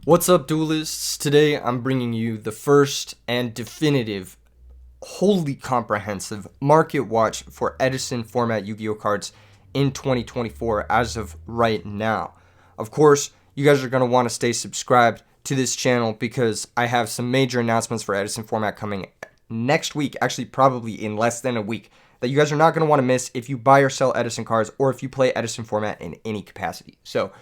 What's up, duelists? Today I'm bringing you the first and definitive, wholly comprehensive market watch for Edison format Yu-Gi-Oh cards in 2024 as of right now. Of course, you guys are going to want to stay subscribed to this channel because I have some major announcements for Edison format coming next week, actually probably in less than a week, that you guys are not going to want to miss if you buy or sell Edison cards or if you play Edison format in any capacity. So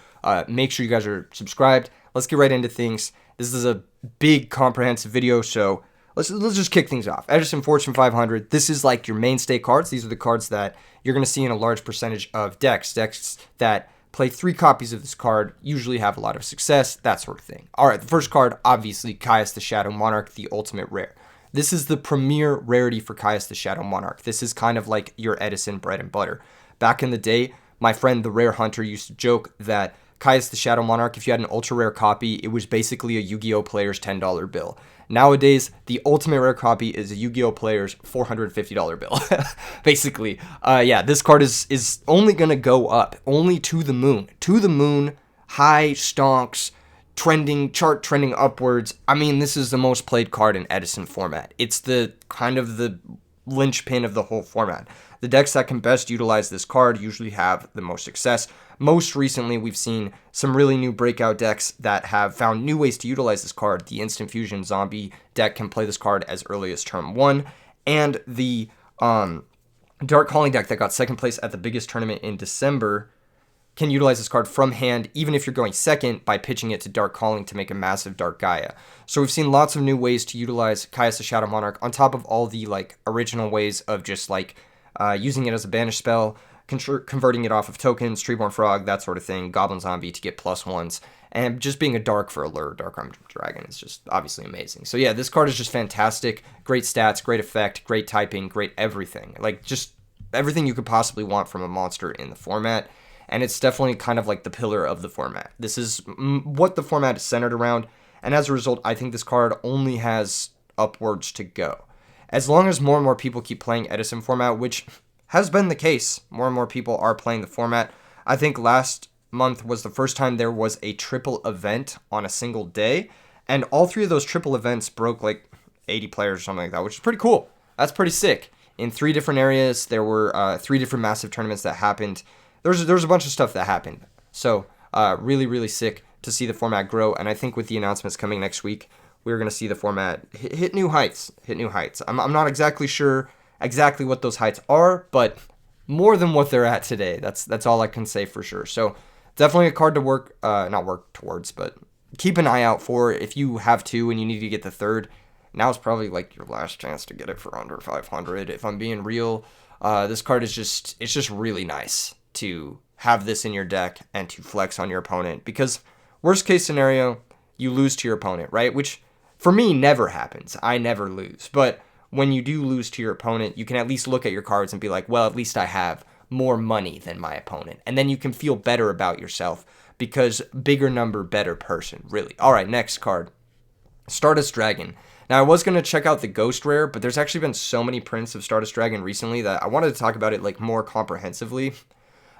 make sure you guys are subscribed. Let's get right into things. This is a big comprehensive video, so let's just kick things off. Edison Fortune 500. This is like your mainstay cards. These are the cards that you're going to see in a large percentage of decks. Decks that play 3 copies of this card usually have a lot of success, that sort of thing. All right, the first card, obviously, Caius the Shadow Monarch, the ultimate rare. This is the premier rarity for Caius the Shadow Monarch. This is kind of like your Edison bread and butter. Back in the day, my friend the Rare Hunter used to joke that Caius the Shadow Monarch, if you had an ultra rare copy, it was basically a Yu-Gi-Oh player's $10 bill. Nowadays, the ultimate rare copy is a Yu-Gi-Oh player's $450 bill. Basically, yeah, this card is only going to go up, only to the moon. To the moon, high stonks, chart trending upwards. I mean, this is the most played card in Edison format. It's the kind of the linchpin of the whole format. The decks that can best utilize this card usually have the most success. Most recently, we've seen some really new breakout decks that have found new ways to utilize this card. The Instant Fusion Zombie deck can play this card as early as turn 1, and the Dark Calling deck that got second place at the biggest tournament in December can utilize this card from hand, even if you're going second, by pitching it to Dark Calling to make a massive Dark Gaia. So we've seen lots of new ways to utilize Caius the Shadow Monarch, on top of all the original ways of just using it as a banish spell, converting it off of tokens, Treeborn Frog, that sort of thing, Goblin Zombie to get +1s, and just being a dark for a lure, Dark Armed Dragon is just obviously amazing. So yeah, this card is just fantastic. Great stats, great effect, great typing, great everything. Just everything you could possibly want from a monster in the format. And it's definitely kind of like the pillar of the format. This is what the format is centered around, and as a result, I think this card only has upwards to go. As long as more and more people keep playing Edison format, which has been the case, more and more people are playing the format. I think last month was the first time there was a triple event on a single day, and all 3 of those triple events broke 80 players or something like that, which is pretty cool. That's pretty sick. In 3 different areas, there were 3 different massive tournaments that happened. There's a bunch of stuff that happened. So really, really sick to see the format grow. And I think with the announcements coming next week, we're going to see the format hit new heights. I'm not exactly sure exactly what those heights are, but more than what they're at today. That's all I can say for sure. So definitely a card to not work towards, but keep an eye out for. If you have 2 and you need to get the 3rd, now is probably your last chance to get it for under 500. If I'm being real, this card is just really nice to have this in your deck and to flex on your opponent, because worst case scenario, you lose to your opponent, right? Which for me never happens. I never lose. But when you do lose to your opponent, you can at least look at your cards and be like, well, at least I have more money than my opponent. And then you can feel better about yourself because bigger number, better person, really. All right, next card. Stardust Dragon. Now, I was going to check out the Ghost Rare, but there's actually been so many prints of Stardust Dragon recently that I wanted to talk about it more comprehensively.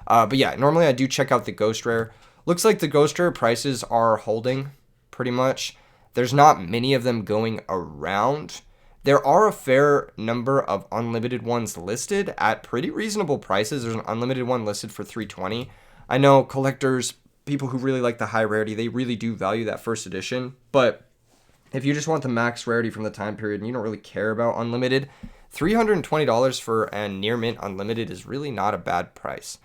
But yeah, normally I do check out the Ghost Rare. Looks like the Ghost Rare prices are holding pretty much. There's not many of them going around. There are a fair number of unlimited ones listed at pretty reasonable prices. There's an unlimited one listed for $320. I know collectors, people who really like the high rarity, they really do value that first edition. But if you just want the max rarity from the time period and you don't really care about unlimited, $320 for a near mint unlimited is really not a bad price.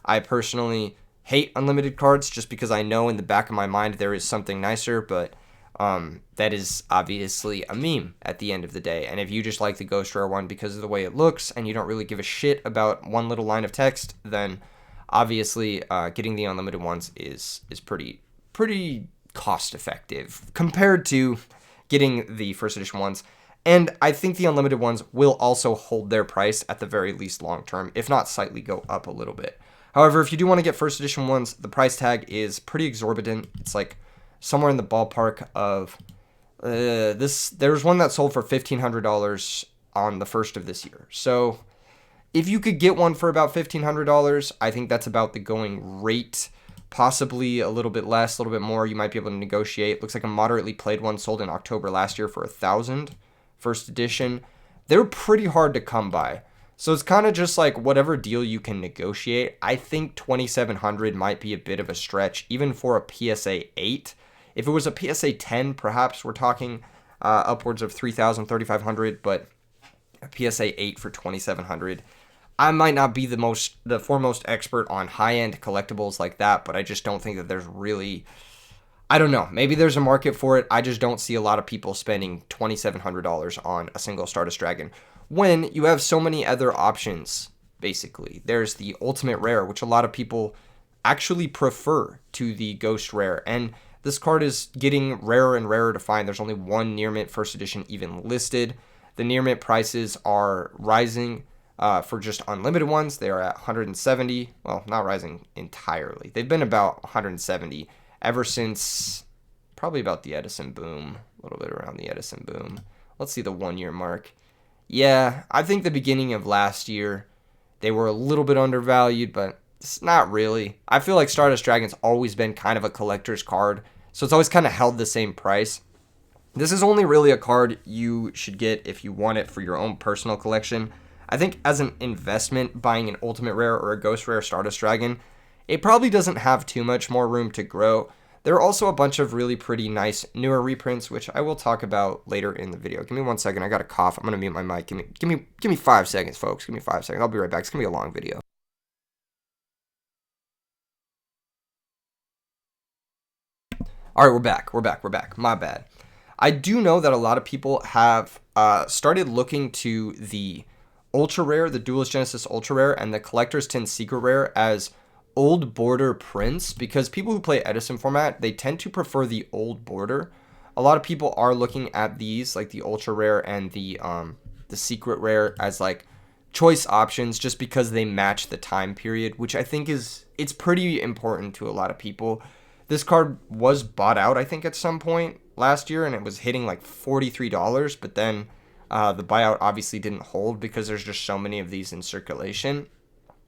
I personally hate unlimited cards just because I know in the back of my mind there is something nicer, but that is obviously a meme at the end of the day. And if you just like the Ghost Rare one because of the way it looks and you don't really give a shit about one little line of text, then obviously getting the unlimited ones is pretty cost effective compared to getting the first edition ones. And I think the unlimited ones will also hold their price at the very least long term, if not slightly go up a little bit. However, if you do want to get first edition ones, the price tag is pretty exorbitant. It's somewhere in the ballpark of this. There's one that sold for $1,500 on the first of this year. So if you could get one for about $1,500, I think that's about the going rate possibly a little bit less, a little bit more. You might be able to negotiate. Looks like a moderately played one sold in October last year for 1,000, first edition. They're pretty hard to come by. So it's kind of just like whatever deal you can negotiate. I think 2,700 might be a bit of a stretch, even for a PSA 8. If it was a PSA 10, perhaps we're talking upwards of 3,000, 3,500, but a PSA 8 for 2,700. I might not be the foremost expert on high-end collectibles like that, but I just don't think that there's really, I don't know, maybe there's a market for it. I just don't see a lot of people spending $2,700 on a single Stardust Dragon when you have so many other options, basically. There's the Ultimate Rare, which a lot of people actually prefer to the Ghost Rare, and this card is getting rarer and rarer to find. There's only one near mint first edition even listed. The near mint prices are rising for just unlimited ones. They are at 170. Well, not rising entirely. They've been about 170 ever since probably about the Edison boom, a little bit around the Edison boom. Let's see the 1 year mark. Yeah, I think the beginning of last year, they were a little bit undervalued, but it's not really. I feel like Stardust Dragon's always been kind of a collector's card, so it's always kind of held the same price. This is only really a card you should get if you want it for your own personal collection. I think as an investment, buying an Ultimate Rare or a Ghost Rare Stardust Dragon, it probably doesn't have too much more room to grow. There are also a bunch of really pretty nice newer reprints, which I will talk about later in the video. Give me 1 second. I got a cough. I'm gonna mute my mic. Give me 5 seconds, folks. Give me 5 seconds. I'll be right back. It's gonna be a long video. All right, we're back. My bad. I do know that a lot of people have started looking to the Ultra Rare, the Duelist Genesis Ultra Rare, and the Collector's Tin Secret Rare as old border prints, because people who play Edison format, they tend to prefer the old border. A lot of people are looking at these, like the Ultra Rare and the Secret Rare, as like choice options just because they match the time period, which I think it's pretty important to a lot of people. This card was bought out, I think, at some point last year, and it was hitting like $43, but then the buyout obviously didn't hold because there's just so many of these in circulation.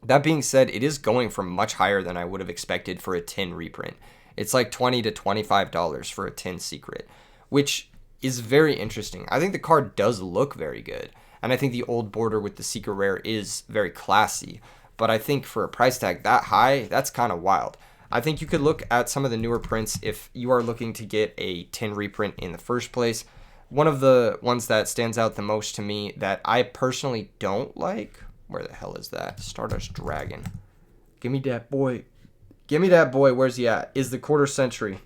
That being said, it is going for much higher than I would have expected for a tin reprint. It's like $20 to $25 for a tin secret, which is very interesting. I think the card does look very good, and I think the old border with the Secret Rare is very classy, but I think for a price tag that high, that's kind of wild. I think you could look at some of the newer prints if you are looking to get a tin reprint in the first place. One of the ones that stands out the most to me that I personally don't like, where the hell is that? Stardust Dragon. Give me that boy. Where's he at? Is the Quarter Century.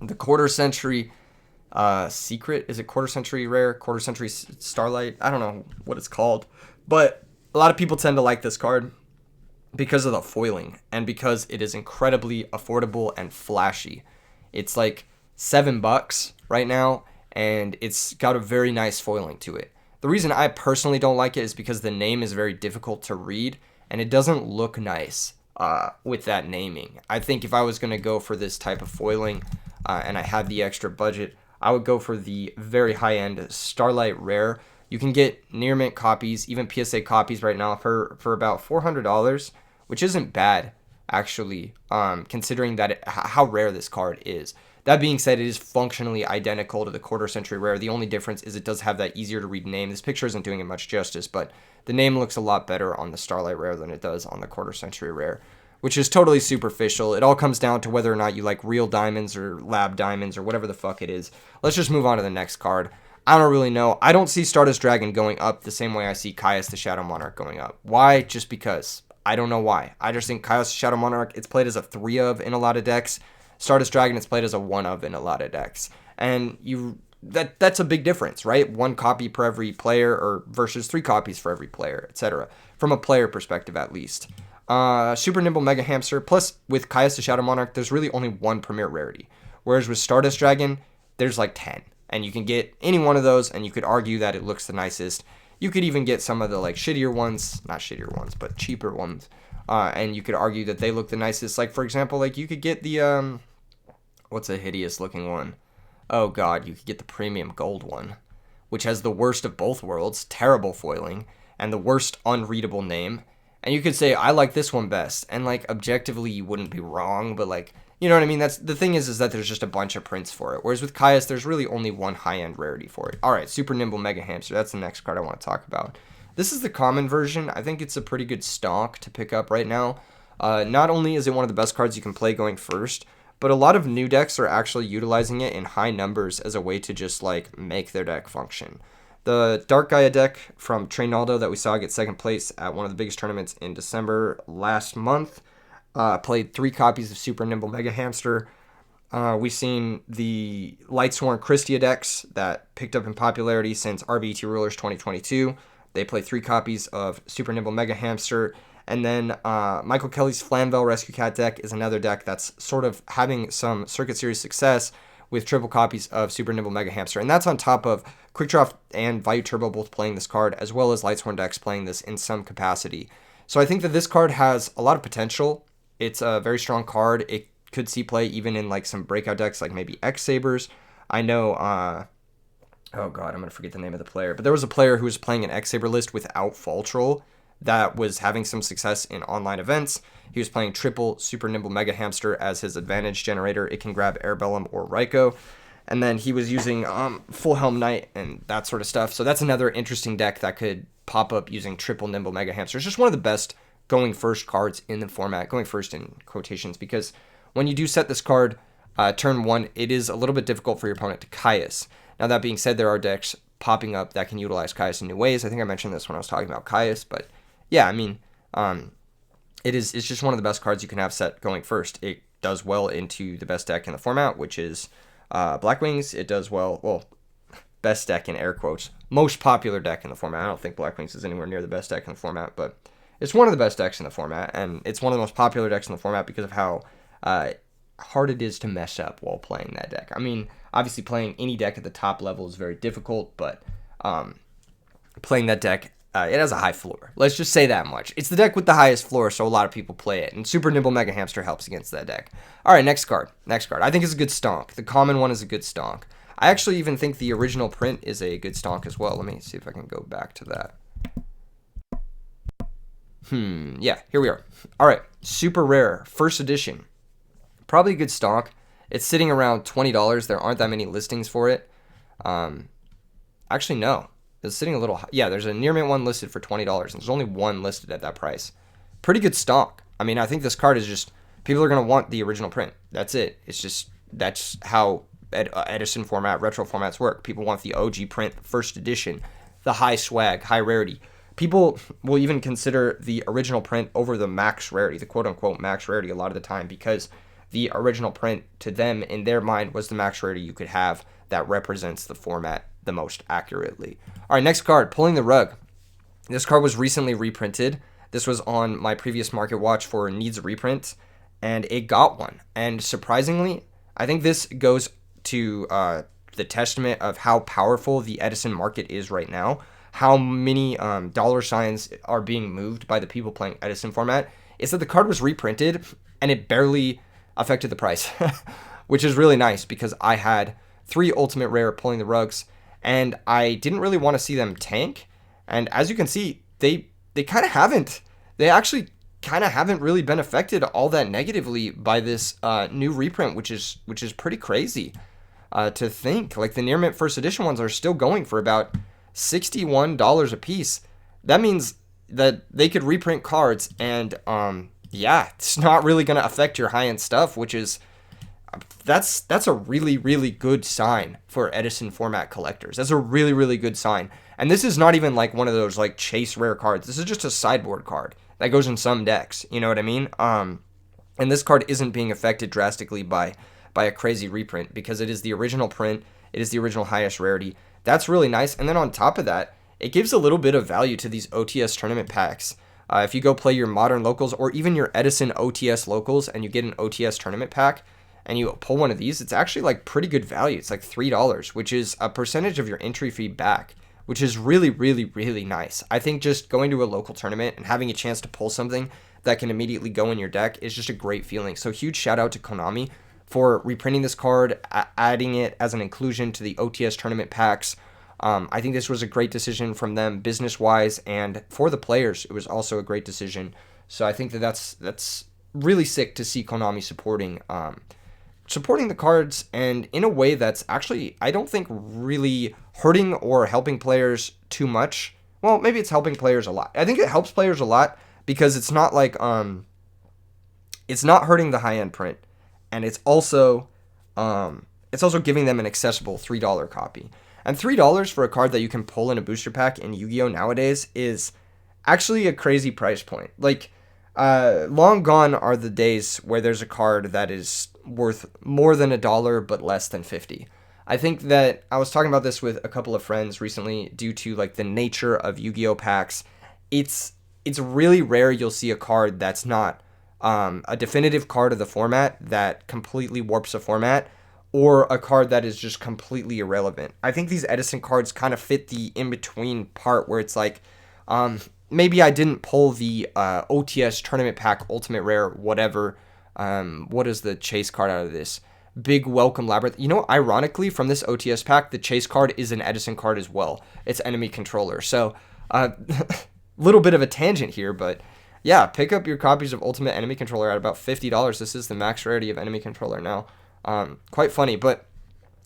The Quarter Century Secret. Is it Quarter Century Rare? Quarter Century Starlight? I don't know what it's called. But a lot of people tend to like this card because of the foiling and because it is incredibly affordable and flashy. It's like $7 right now, and it's got a very nice foiling to it. The reason I personally don't like it is because the name is very difficult to read, and it doesn't look nice with that naming. I think if I was going to go for this type of foiling and I had the extra budget, I would go for the very high-end Starlight Rare. You can get near mint copies, even PSA copies right now for about $400, which isn't bad, actually, considering that how rare this card is. That being said, it is functionally identical to the Quarter Century Rare. The only difference is it does have that easier to read name. This picture isn't doing it much justice, but the name looks a lot better on the Starlight Rare than it does on the Quarter Century Rare, which is totally superficial. It all comes down to whether or not you like real diamonds or lab diamonds or whatever the fuck it is. Let's just move on to the next card. I don't really know. I don't see Stardust Dragon going up the same way I see Caius the Shadow Monarch going up. Why? Just because. I don't know why. I just think Caius the Shadow Monarch, it's played as a 3 of in a lot of decks. Stardust Dragon is played as a 1 of in a lot of decks. And that's a big difference, right? 1 copy per every player or versus 3 copies for every player, etc. From a player perspective, at least. Super Nimble Mega Hamster. Plus, with Caius the Shadow Monarch, there's really only 1 premier rarity. Whereas with Stardust Dragon, there's like 10. And you can get any one of those, and you could argue that it looks the nicest. You could even get some of the like shittier ones, not shittier ones, but cheaper ones. And you could argue that they look the nicest. Like, for example, like you could get the, what's a hideous looking one? Oh god, you could get the premium gold one, which has the worst of both worlds, terrible foiling, and the worst unreadable name. And you could say, I like this one best. And like objectively, you wouldn't be wrong, but like, you know what I mean? That's the thing is that there's just a bunch of prints for it. Whereas with Caius, there's really only one high-end rarity for it. All right, Super Nimble Mega Hamster. That's the next card I want to talk about. This is the common version. I think it's a pretty good stonk to pick up right now. Not only is it one of the best cards you can play going first, but a lot of new decks are actually utilizing it in high numbers as a way to just like make their deck function. The Dark Gaia deck from Trainaldo that we saw get second place at one of the biggest tournaments in December last month played 3 copies of Super Nimble Mega Hamster. We've seen the Lightsworn Christia decks that picked up in popularity since RBT Rulers 2022. They play 3 copies of Super Nimble Mega Hamster. And then Michael Kelly's Flamvel Rescue Cat deck is another deck that's sort of having some Circuit Series success with triple copies of Super Nimble Mega Hamster. And that's on top of Quickdraw and Vayu Turbo both playing this card, as well as Lightsworn decks playing this in some capacity. So I think that this card has a lot of potential. It's a very strong card. It could see play even in like some breakout decks like maybe X-Sabers. I know, oh god, I'm going to forget the name of the player. But there was a player who was playing an X-Saber list without Fall Troll that was having some success in online events. He was playing triple Super Nimble Mega Hamster as his advantage generator. It can grab Airbellum or Raikou. And then he was using Full Helm Knight and that sort of stuff. So that's another interesting deck that could pop up using triple Nimble Mega Hamster. It's just one of the best going first cards in the format. Going first in quotations, because when you do set this card turn 1, it is a little bit difficult for your opponent to Caius. Now that being said, there are decks popping up that can utilize Caius in new ways. I think I mentioned this when I was talking about Caius, but yeah, I mean, it's just one of the best cards you can have set going first. It does well into the best deck in the format, which is Black Wings. It does well, best deck in air quotes, most popular deck in the format. I don't think Black Wings is anywhere near the best deck in the format, but it's one of the best decks in the format, and it's one of the most popular decks in the format because of how hard it is to mess up while playing that deck. I mean, obviously playing any deck at the top level is very difficult, but playing that deck, it has a high floor. Let's just say that much. It's the deck with the highest floor, so a lot of people play it, and Super Nimble Mega Hamster helps against that deck. All right, next card. I think it's a good stonk. The common one is a good stonk. I actually even think the original print is a good stonk as well. Let me see if I can go back to that. Yeah, here we are. All right, super rare, first edition. Probably a good stonk. It's sitting around $20. There aren't that many listings for it. Actually, no. It's sitting a little high. Yeah, there's a near mint one listed for $20, and there's only one listed at that price. Pretty good stonk. I mean, I think this card is just, people are going to want the original print. That's it. It's just, that's how Edison format, retro formats work. People want the OG print, first edition, the high swag, high rarity. People will even consider the original print over the max rarity, the quote-unquote max rarity a lot of the time, because the original print to them, in their mind, was the max rarity you could have that represents the format the most accurately. All right, next card, Pulling the Rug. This card was recently reprinted. This was on my previous market watch for needs a reprint, and it got one. And surprisingly, I think this goes to the testament of how powerful the Edison market is right now, how many dollar signs are being moved by the people playing Edison format, is that the card was reprinted, and it barely affected the price, which is really nice because I had 3 ultimate rare Pulling the Rugs, and I didn't really want to see them tank. And as you can see, they kind of haven't. They actually kind of haven't really been affected all that negatively by this new reprint, which is pretty crazy to think. Like the near mint first edition ones are still going for about $61 a piece. That means that they could reprint cards, and yeah, it's not really going to affect your high-end stuff, which is that's a really, really good sign for Edison format collectors. That's a really, really good sign. And this is not even like one of those like chase rare cards. This is just a sideboard card that goes in some decks. You know what I mean? And this card isn't being affected drastically by a crazy reprint because it is the original print. It is the original highest rarity. That's really nice. And then on top of that, it gives a little bit of value to these OTS tournament packs. If you go play your modern locals or even your Edison OTS locals and you get an OTS tournament pack and you pull one of these, it's actually like pretty good value. It's like $3, which is a percentage of your entry fee back, which is really, really, really nice. I think just going to a local tournament and having a chance to pull something that can immediately go in your deck is just a great feeling. So huge shout out to Konami for reprinting this card, adding it as an inclusion to the OTS tournament packs. I think this was a great decision from them business-wise, and for the players, it was also a great decision. So I think that's really sick to see Konami supporting the cards, and in a way that's actually, I don't think, really hurting or helping players too much. Well, maybe it's helping players a lot. I think it helps players a lot because it's not like it's not hurting the high-end print, and it's also giving them an accessible $3 copy. And $3 for a card that you can pull in a booster pack in Yu-Gi-Oh! Nowadays is actually a crazy price point. Like, long gone are the days where there's a card that is worth more than $1 but less than 50. I think that I was talking about this with a couple of friends recently due to like the nature of Yu-Gi-Oh! Packs. It's really rare you'll see a card that's not a definitive card of the format that completely warps a format, or a card that is just completely irrelevant. I think these Edison cards kind of fit the in-between part where it's like, maybe I didn't pull the OTS Tournament Pack Ultimate Rare, whatever. What is the chase card out of this? Big Welcome Labyrinth. You know, ironically, from this OTS pack, the chase card is an Edison card as well. It's Enemy Controller. So, little bit of a tangent here, but yeah, pick up your copies of Ultimate Enemy Controller at about $50. This is the max rarity of Enemy Controller now. Quite funny, but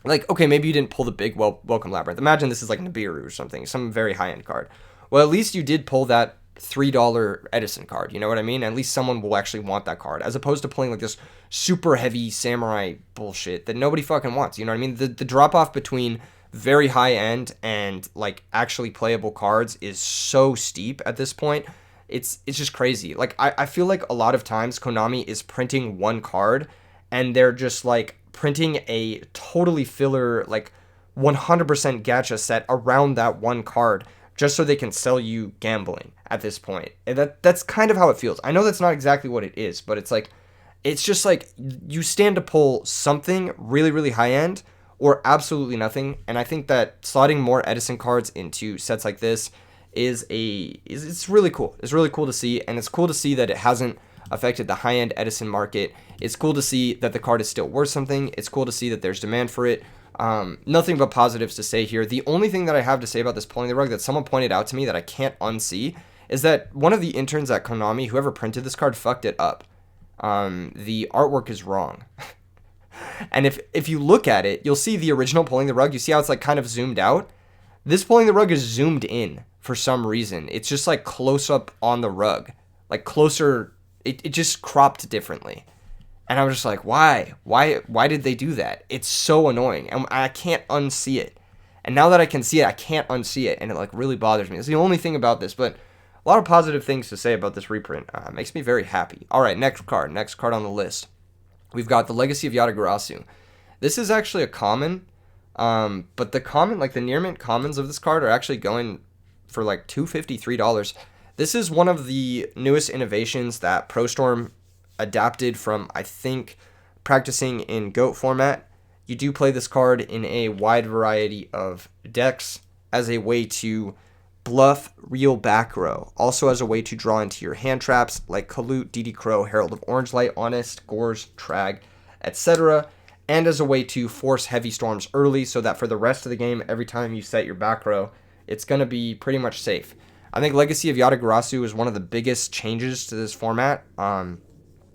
like, okay, maybe you didn't pull the big Welcome Labyrinth. Imagine this is like Nibiru or something, some very high-end card. Well, at least you did pull that $3 Edison card, you know what I mean? At least someone will actually want that card, as opposed to pulling like this super heavy samurai bullshit that nobody fucking wants, you know what I mean? The drop-off between very high-end and like actually playable cards is so steep at this point. It's just crazy. Like, I feel like a lot of times Konami is printing one card, and they're just like printing a totally filler, like 100% gacha set around that one card just so they can sell you gambling at this point. And that's kind of how it feels. I know that's not exactly what it is, but it's like, it's just like you stand to pull something really, really high end or absolutely nothing. And I think that slotting more Edison cards into sets like this is it's really cool. It's really cool to see, and it's cool to see that it hasn't affected the high-end Edison market. It's cool to see that the card is still worth something. It's cool to see that there's demand for it. Nothing but positives to say here. The only thing that I have to say about this pulling the rug that someone pointed out to me that I can't unsee is that one of the interns at Konami, whoever printed this card, fucked it up. The artwork is wrong. And if you look at it, you'll see the original pulling the rug. You see how it's like kind of zoomed out? This pulling the rug is zoomed in for some reason. It's just like close up on the rug. Like closer, it just cropped differently. And I was just like, why? Why did they do that? It's so annoying. And I can't unsee it. And now that I can see it, I can't unsee it. And it like really bothers me. It's the only thing about this. But a lot of positive things to say about this reprint. Makes me very happy. All right, next card on the list. We've got the Legacy of Yatagarasu. This is actually a common. But the common, like the near mint commons of this card are actually going for like $2.50, $3. This is one of the newest innovations that ProStorm adapted from, I think, practicing in GOAT format. You do play this card in a wide variety of decks as a way to bluff real back row. Also as a way to draw into your hand traps like Kalut, DD Crow, Herald of Orange Light, Honest, Gores, Trag, etc. And as a way to force heavy storms early so that for the rest of the game, every time you set your back row, it's going to be pretty much safe. I think Legacy of Yatagarasu is one of the biggest changes to this format.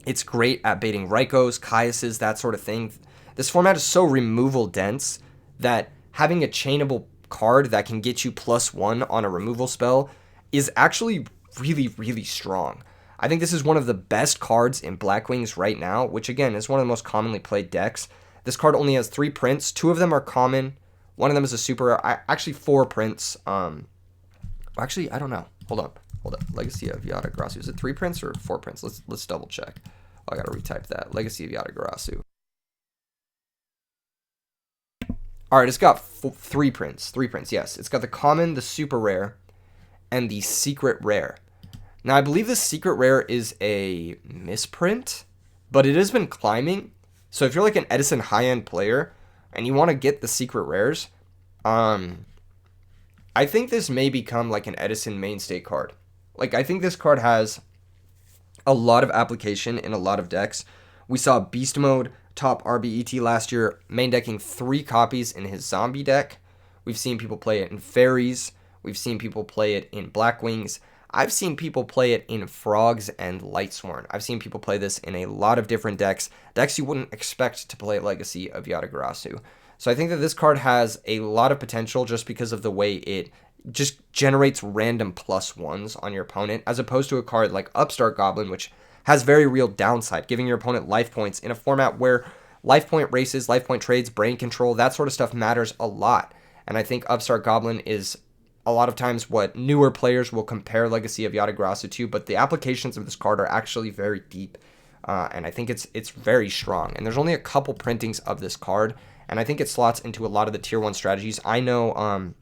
It's great at baiting Raikos, Caiuses, that sort of thing. This format is so removal dense that having a chainable card that can get you +1 on a removal spell is actually really, really strong. I think this is one of the best cards in Black Wings right now, which again is one of the most commonly played decks. This card only has 3 prints. 2 of them are common. One of them is a super. Actually, 4 prints. Actually, I don't know. Hold on. Legacy of Yatagarasu. Is it 3 prints or 4 prints? Let's double check. Oh, I gotta retype that. Legacy of Yatagarasu. All right, it's got 3 prints. 3 prints. Yes, it's got the common, the super rare, and the secret rare. Now, I believe this secret rare is a misprint, but it has been climbing. So if you're like an Edison high-end player and you want to get the secret rares, I think this may become like an Edison mainstay card. Like, I think this card has a lot of application in a lot of decks. We saw Beast Mode top RBET last year, main decking 3 copies in his zombie deck. We've seen people play it in fairies. We've seen people play it in Blackwings. I've seen people play it in Frogs and Lightsworn. I've seen people play this in a lot of different decks you wouldn't expect to play Legacy of Yatagarasu. So I think that this card has a lot of potential just because of the way it just generates random +1s on your opponent, as opposed to a card like Upstart Goblin, which has very real downside, giving your opponent life points in a format where life point races, life point trades, brain control, that sort of stuff matters a lot. And I think Upstart Goblin is a lot of times what newer players will compare Legacy of Yatagarasu to, but the applications of this card are actually very deep, and I think it's very strong. And there's only a couple printings of this card, and I think it slots into a lot of the tier 1 strategies. I know,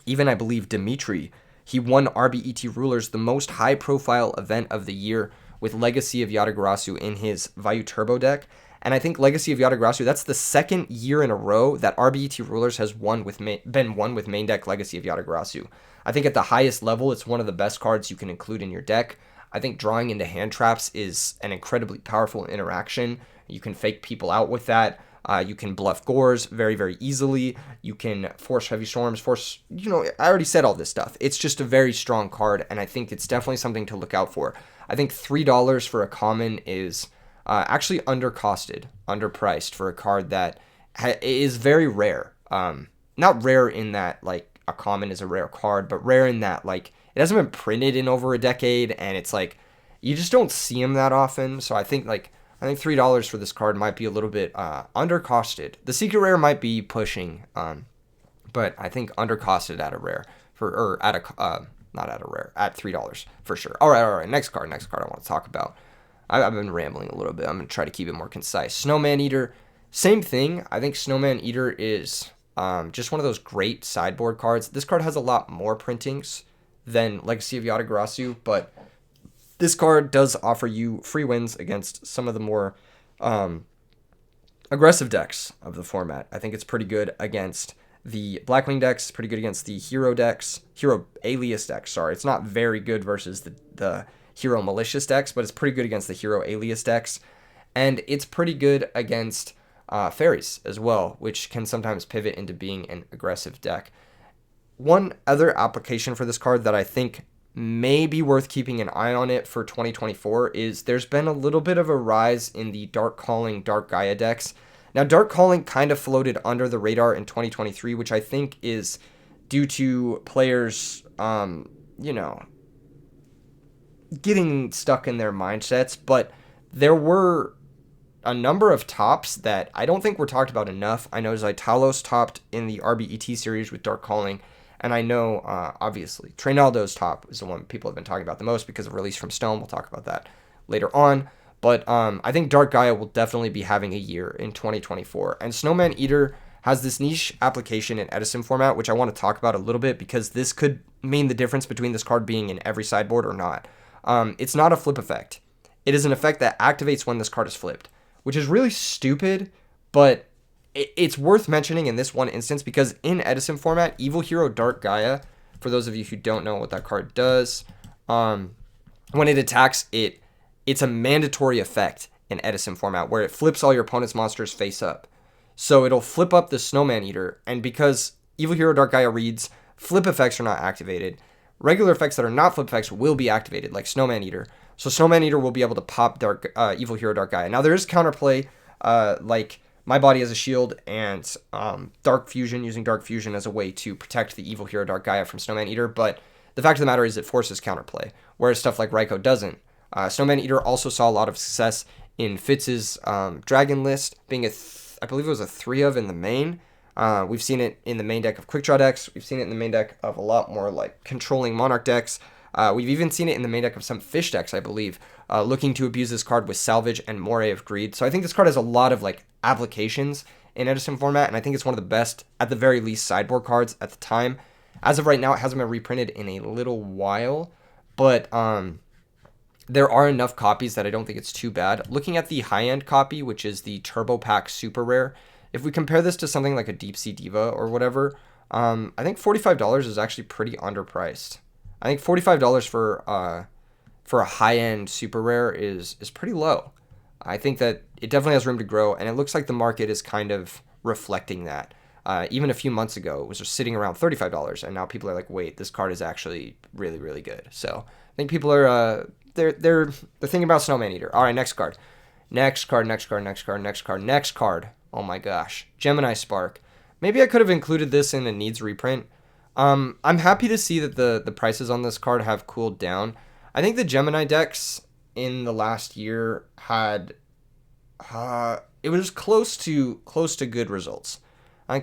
even I believe Dimitri, he won RBET Rulers, the most high-profile event of the year, with Legacy of Yatagarasu in his Vayu Turbo deck. And I think Legacy of Yatagarasu, that's the second year in a row that RBET Rulers has been won with main deck Legacy of Yatagarasu. I think at the highest level, it's one of the best cards you can include in your deck. I think drawing into hand traps is an incredibly powerful interaction. You can fake people out with that. You can bluff Gores very, very easily. You can force Heavy Storms, I already said all this stuff. It's just a very strong card, and I think it's definitely something to look out for. I think $3 for a common is actually underpriced for a card that is very rare. Not rare in that, like, a common is a rare card, but rare in that, like, it hasn't been printed in over a decade, and it's like, you just don't see them that often. So I think $3 for this card might be a little bit undercosted. The secret rare might be pushing, but I think undercosted at a rare at $3 for sure. All right. Next card I want to talk about. I've been rambling a little bit. I'm going to try to keep it more concise. Snowman Eater, same thing. I think Snowman Eater is just one of those great sideboard cards. This card has a lot more printings than Legacy of Yatagarasu, but this card does offer you free wins against some of the more aggressive decks of the format. I think it's pretty good against the Blackwing decks, pretty good against the Hero Alias decks. Sorry, it's not very good versus the Hero Malicious decks, but it's pretty good against the Hero Alias decks. And it's pretty good against fairies as well, which can sometimes pivot into being an aggressive deck. One other application for this card that I think may be worth keeping an eye on it for 2024 is there's been a little bit of a rise in the Dark Calling, Dark Gaia decks. Now, Dark Calling kind of floated under the radar in 2023, which I think is due to players, getting stuck in their mindsets, but there were a number of tops that I don't think were talked about enough. I know Zytalos topped in the RBET series with Dark Calling, and I know, obviously, Trainaldo's top is the one people have been talking about the most because of Release from Stone. We'll talk about that later on. But I think Dark Gaia will definitely be having a year in 2024. And Snowman Eater has this niche application in Edison format, which I want to talk about a little bit because this could mean the difference between this card being in every sideboard or not. It's not a flip effect. It is an effect that activates when this card is flipped, which is really stupid, but it's worth mentioning in this one instance because in Edison format, Evil Hero Dark Gaia, for those of you who don't know what that card does, when it attacks, it's a mandatory effect in Edison format where it flips all your opponent's monsters face up. So it'll flip up the Snowman Eater, and because Evil Hero Dark Gaia reads, flip effects are not activated. Regular effects that are not flip effects will be activated, like Snowman Eater. So Snowman Eater will be able to pop Evil Hero Dark Gaia. Now there is counterplay, like My Body as a Shield and Dark Fusion, using Dark Fusion as a way to protect the Evil Hero Dark Gaia from Snowman Eater, but the fact of the matter is it forces counterplay, whereas stuff like Raikou doesn't. Snowman Eater also saw a lot of success in Fitz's Dragon list, being I believe it was a 3 of in the main. We've seen it in the main deck of Quick Draw decks. We've seen it in the main deck of a lot more like controlling Monarch decks. We've even seen it in the main deck of some Fish decks, I believe, looking to abuse this card with Salvage and Moray of Greed. So I think this card has a lot of like applications in Edison format, and I think it's one of the best, at the very least, sideboard cards at the time. As of right now, it hasn't been reprinted in a little while, but there are enough copies that I don't think it's too bad. Looking at the high-end copy, which is the Turbo Pack Super Rare, if we compare this to something like a Deep Sea Diva or whatever, I think $45 is actually pretty underpriced. I think $45 for a high-end super rare is pretty low. I think that it definitely has room to grow, and it looks like the market is kind of reflecting that. Even a few months ago, it was just sitting around $35, and now people are like, wait, this card is actually really, really good. So I think people are they're thinking about Snowman Eater. All right, next card. Next card. Oh my gosh. Gemini Spark. Maybe I could have included this in a needs reprint. I'm happy to see that the prices on this card have cooled down. I think the Gemini decks in the last year had it was close to good results.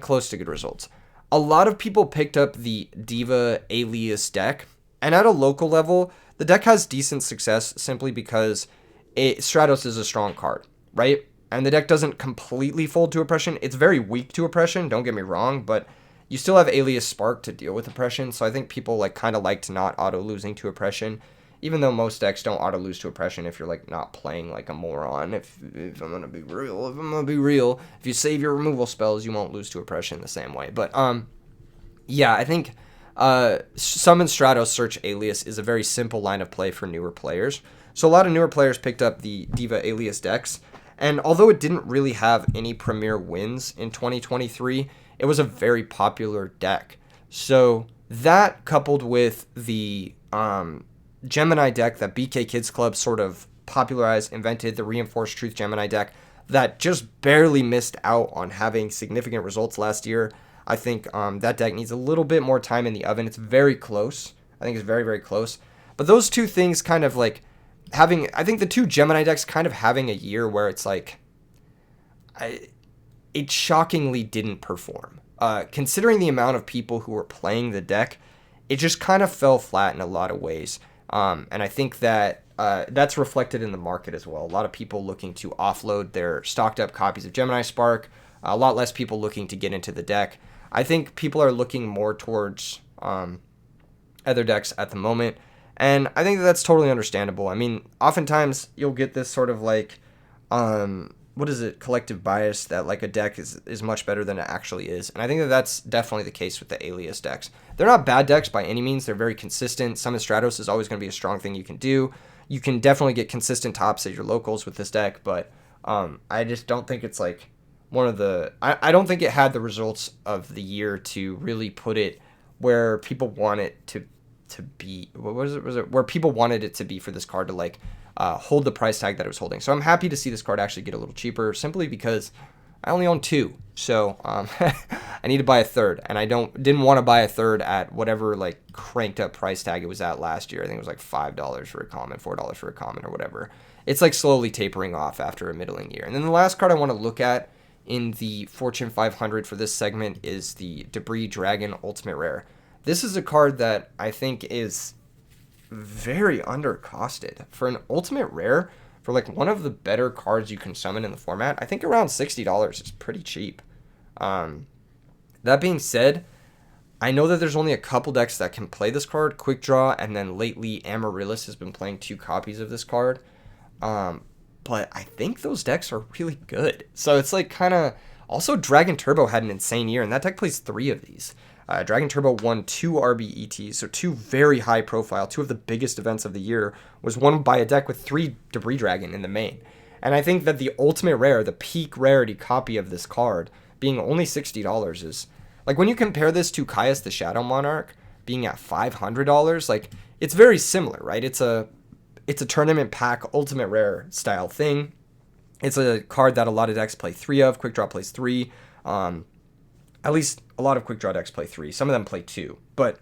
Close to good results. A lot of people picked up the Diva Alias deck, and at a local level, the deck has decent success simply because Stratos is a strong card, right? And the deck doesn't completely fold to Oppression. It's very weak to Oppression, don't get me wrong, but you still have Alias Spark to deal with Oppression, so I think people like kind of like to not auto-losing to Oppression, even though most decks don't auto-lose to Oppression if you're like not playing like a moron. If I'm gonna be real, if you save your removal spells, you won't lose to Oppression the same way. But yeah, I think Summon Stratos Search Alias is a very simple line of play for newer players. So a lot of newer players picked up the Diva Alias decks, and although it didn't really have any premier wins in 2023, it was a very popular deck. So that coupled with the Gemini deck that BK Kids Club sort of popularized, invented, the Reinforced Truth Gemini deck that just barely missed out on having significant results last year. I think that deck needs a little bit more time in the oven. It's very close. I think it's very, very close. But those two things kind of like I think the two Gemini decks kind of having a year where it's like, it shockingly didn't perform. Considering the amount of people who were playing the deck, it just kind of fell flat in a lot of ways. And I think that that's reflected in the market as well. A lot of people looking to offload their stocked up copies of Gemini Spark, a lot less people looking to get into the deck. I think people are looking more towards other decks at the moment, and I think that's totally understandable. I mean, oftentimes you'll get this sort of like, collective bias that like a deck is much better than it actually is. And I think that that's definitely the case with the Alias decks. They're not bad decks by any means. They're very consistent. Summon Stratos is always going to be a strong thing you can do. You can definitely get consistent tops at your locals with this deck, but I just don't think it's like one of the... I don't think it had the results of the year to really put it where people want it to be. What was it? Where people wanted it to be for this card to like hold the price tag that it was holding. So I'm happy to see this card actually get a little cheaper, simply because I only own two. So I need to buy a third, and I didn't want to buy a third at whatever like cranked up price tag it was at last year. I think it was like $5 for a common, $4 for a common, or whatever. It's like slowly tapering off after a middling year. And then the last card I want to look at in the Fortune 500 for this segment is the Debris Dragon Ultimate Rare. This is a card that I think is very undercosted for an ultimate rare, for like one of the better cards you can summon in the format. I think around $60 is pretty cheap. That being said, I know that there's only a couple decks that can play this card, Quick Draw, and then lately Amaryllis has been playing 2 copies of this card. But I think those decks are really good. So it's like kind of... Also, Dragon Turbo had an insane year, and that deck plays 3 of these. Dragon Turbo won 2 RBETs, so 2 very high profile, 2 of the biggest events of the year, was won by a deck with 3 Debris Dragon in the main. And I think that the ultimate rare, the peak rarity copy of this card, being only $60 is... Like, when you compare this to Caius the Shadow Monarch being at $500, like, it's very similar, right? It's a tournament pack ultimate rare style thing. It's a card that a lot of decks play 3 of. Quick Draw plays 3. At least a lot of Quick Draw decks play 3. Some of them play 2. But,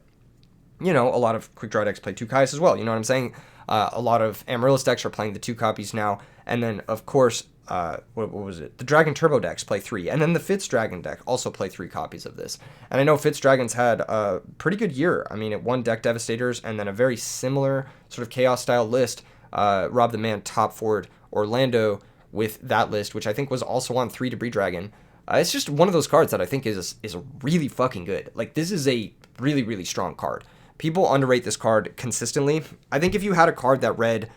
you know, a lot of Quick Draw decks play 2 Caius as well. You know what I'm saying? A lot of Amaryllis decks are playing the 2 copies now. And then, of course, what was it? The Dragon Turbo decks play 3. And then the Fitz Dragon deck also play 3 copies of this. And I know Fitz Dragon's had a pretty good year. I mean, it won Deck Devastators, and then a very similar sort of Chaos-style list. Rob the Man top forward Orlando with that list, which I think was also on 3 Debris Dragon. It's just one of those cards that I think is really fucking good. Like, this is a really, really strong card. People underrate this card consistently. I think if you had a card that read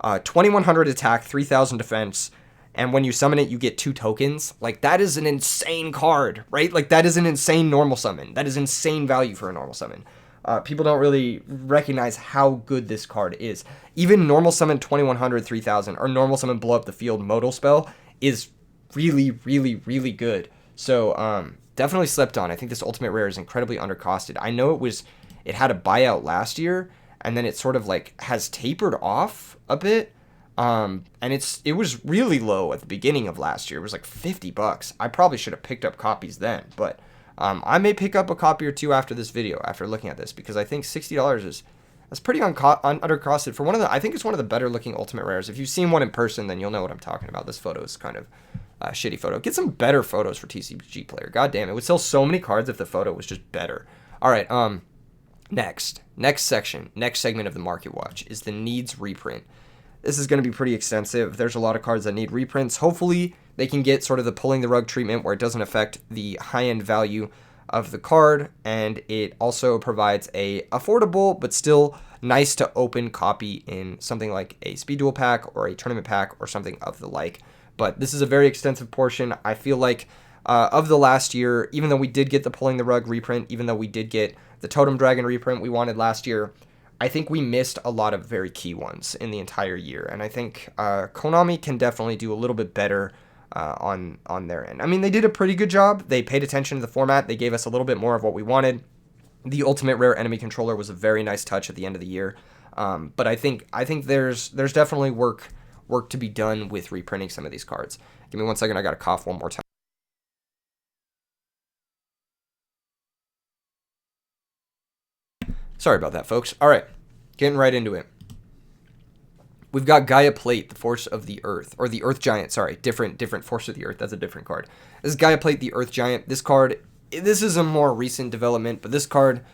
2100 attack, 3000 defense, and when you summon it, you get 2 tokens, like, that is an insane card, right? Like, that is an insane normal summon. That is insane value for a normal summon. People don't really recognize how good this card is. Even normal summon 2100, 3000, or normal summon blow up the field modal spell is really, really, really good. So, definitely slept on. I think this Ultimate Rare is incredibly undercosted. I know it had a buyout last year, and then it sort of like has tapered off a bit. And it was really low at the beginning of last year. It was like $50. I probably should have picked up copies then, but I may pick up a copy or two after this video, after looking at this, because I think $60 that's pretty undercosted for I think it's one of the better looking Ultimate Rares. If you've seen one in person, then you'll know what I'm talking about. This photo is kind of a shitty photo. Get some better photos for TCG Player. God damn, it would sell so many cards if the photo was just better. All right, next segment of the Market Watch is the needs reprint. This is going to be pretty extensive. There's a lot of cards that need reprints. Hopefully, they can get sort of the pulling the rug treatment where it doesn't affect the high-end value of the card, and it also provides a affordable but still nice to open copy in something like a speed duel pack or a tournament pack or something of the like. But this is a very extensive portion. I feel like of the last year, even though we did get the pulling the rug reprint, even though we did get the Totem Dragon reprint we wanted last year, I think we missed a lot of very key ones in the entire year. And I think Konami can definitely do a little bit better on their end. I mean, they did a pretty good job. They paid attention to the format. They gave us a little bit more of what we wanted. The Ultimate Rare Enemy Controller was a very nice touch at the end of the year. But I think there's definitely work to be done with reprinting some of these cards. Give me 1 second. I got to cough one more time. Sorry about that, folks. All right, getting right into it. We've got Gaia Plate, the Force of the Earth, or the Earth Giant. Sorry, different Force of the Earth. That's a different card. This is Gaia Plate, the Earth Giant. This card, this is a more recent development, but this card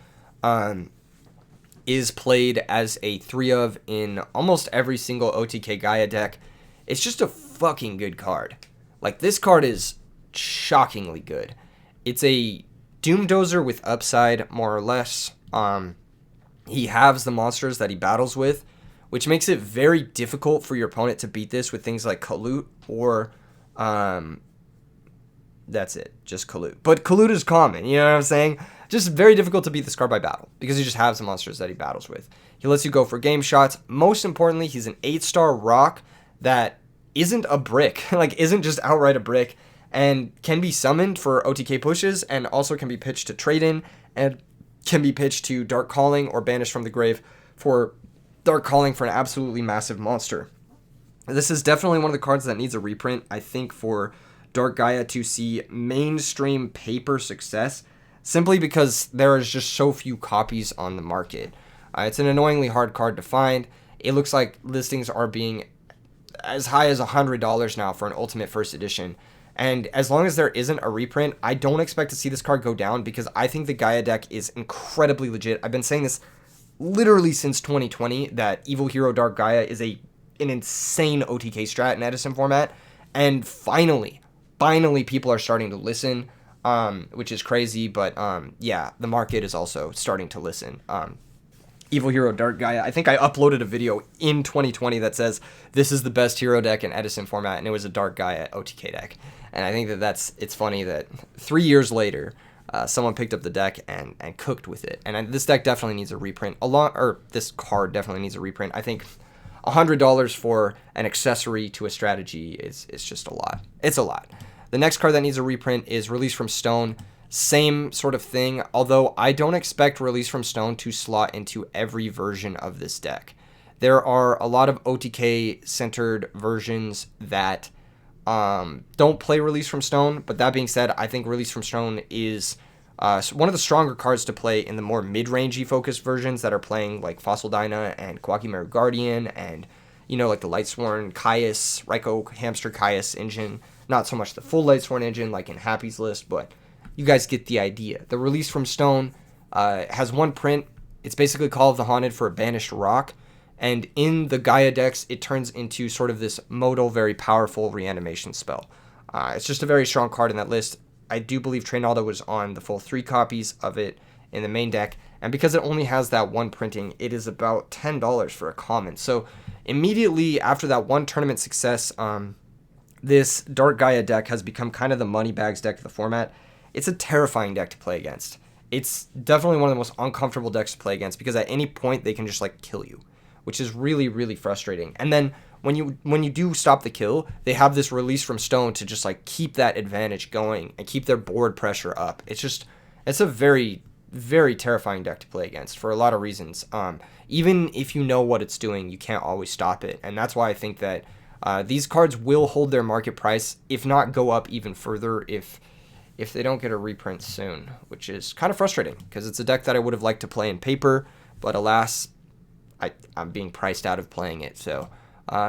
is played as a 3-of in almost every single OTK Gaia deck. It's just a fucking good card. Like, this card is shockingly good. It's a Doom Dozer with upside, more or less. He halves the monsters that he battles with, which makes it very difficult for your opponent to beat this with things like Kalut or, that's it, just Kalut. But Kalut is common, you know what I'm saying? Just very difficult to beat this card by battle, because he just halves the monsters that he battles with. He lets you go for game shots. Most importantly, he's an 8-star rock that isn't a brick, like isn't just outright a brick, and can be summoned for OTK pushes, and also can be pitched to trade in, and can be pitched to Dark Calling or banished from the grave for Dark Calling for an absolutely massive monster. This is definitely one of the cards that needs a reprint, I think, for Dark Gaia to see mainstream paper success, simply because there is just so few copies on the market. It's an annoyingly hard card to find. It looks like listings are being as high as $100 now for an Ultimate First Edition. And as long as there isn't a reprint, I don't expect to see this card go down, because I think the Gaia deck is incredibly legit. I've been saying this literally since 2020, that Evil Hero Dark Gaia is an insane OTK strat in Edison format. And finally people are starting to listen, which is crazy. But yeah, the market is also starting to listen. Evil Hero Dark Gaia, I think I uploaded a video in 2020 that says this is the best hero deck in Edison format, and it was a Dark Gaia OTK deck. And I think it's funny that 3 years later, someone picked up the deck and cooked with it. And this deck definitely needs a reprint. This card definitely needs a reprint. I think $100 for an accessory to a strategy is just a lot. It's a lot. The next card that needs a reprint is Release from Stone. Same sort of thing, although I don't expect Release from Stone to slot into every version of this deck. There are a lot of OTK-centered versions that don't play Release from Stone, but that being said, I think Release from Stone is one of the stronger cards to play in the more mid-rangey focused versions that are playing like Fossil Dyna and Kwakimaru Guardian and, you know, like the Lightsworn Caius, Raikou Hamster Caius engine. Not so much the full Lightsworn engine like in Happy's list, but you guys get the idea. The Release from Stone has one print. It's basically Call of the Haunted for a banished rock. And in the Gaia decks, it turns into sort of this modal, very powerful reanimation spell. It's just a very strong card in that list. I do believe Trainaldo was on the full 3 copies of it in the main deck. And because it only has that one printing, it is about $10 for a common. So immediately after that one tournament success, this Dark Gaia deck has become kind of the moneybags deck of the format. It's a terrifying deck to play against. It's definitely one of the most uncomfortable decks to play against, because at any point they can just like kill you, which is really, really frustrating. And then when you do stop the kill, they have this release from stone to just like keep that advantage going and keep their board pressure up. It's a very, very terrifying deck to play against for a lot of reasons. Even if you know what it's doing, you can't always stop it, and that's why I think that these cards will hold their market price, if not go up even further, if they don't get a reprint soon, which is kind of frustrating because it's a deck that I would have liked to play in paper, but alas, I'm being priced out of playing it. So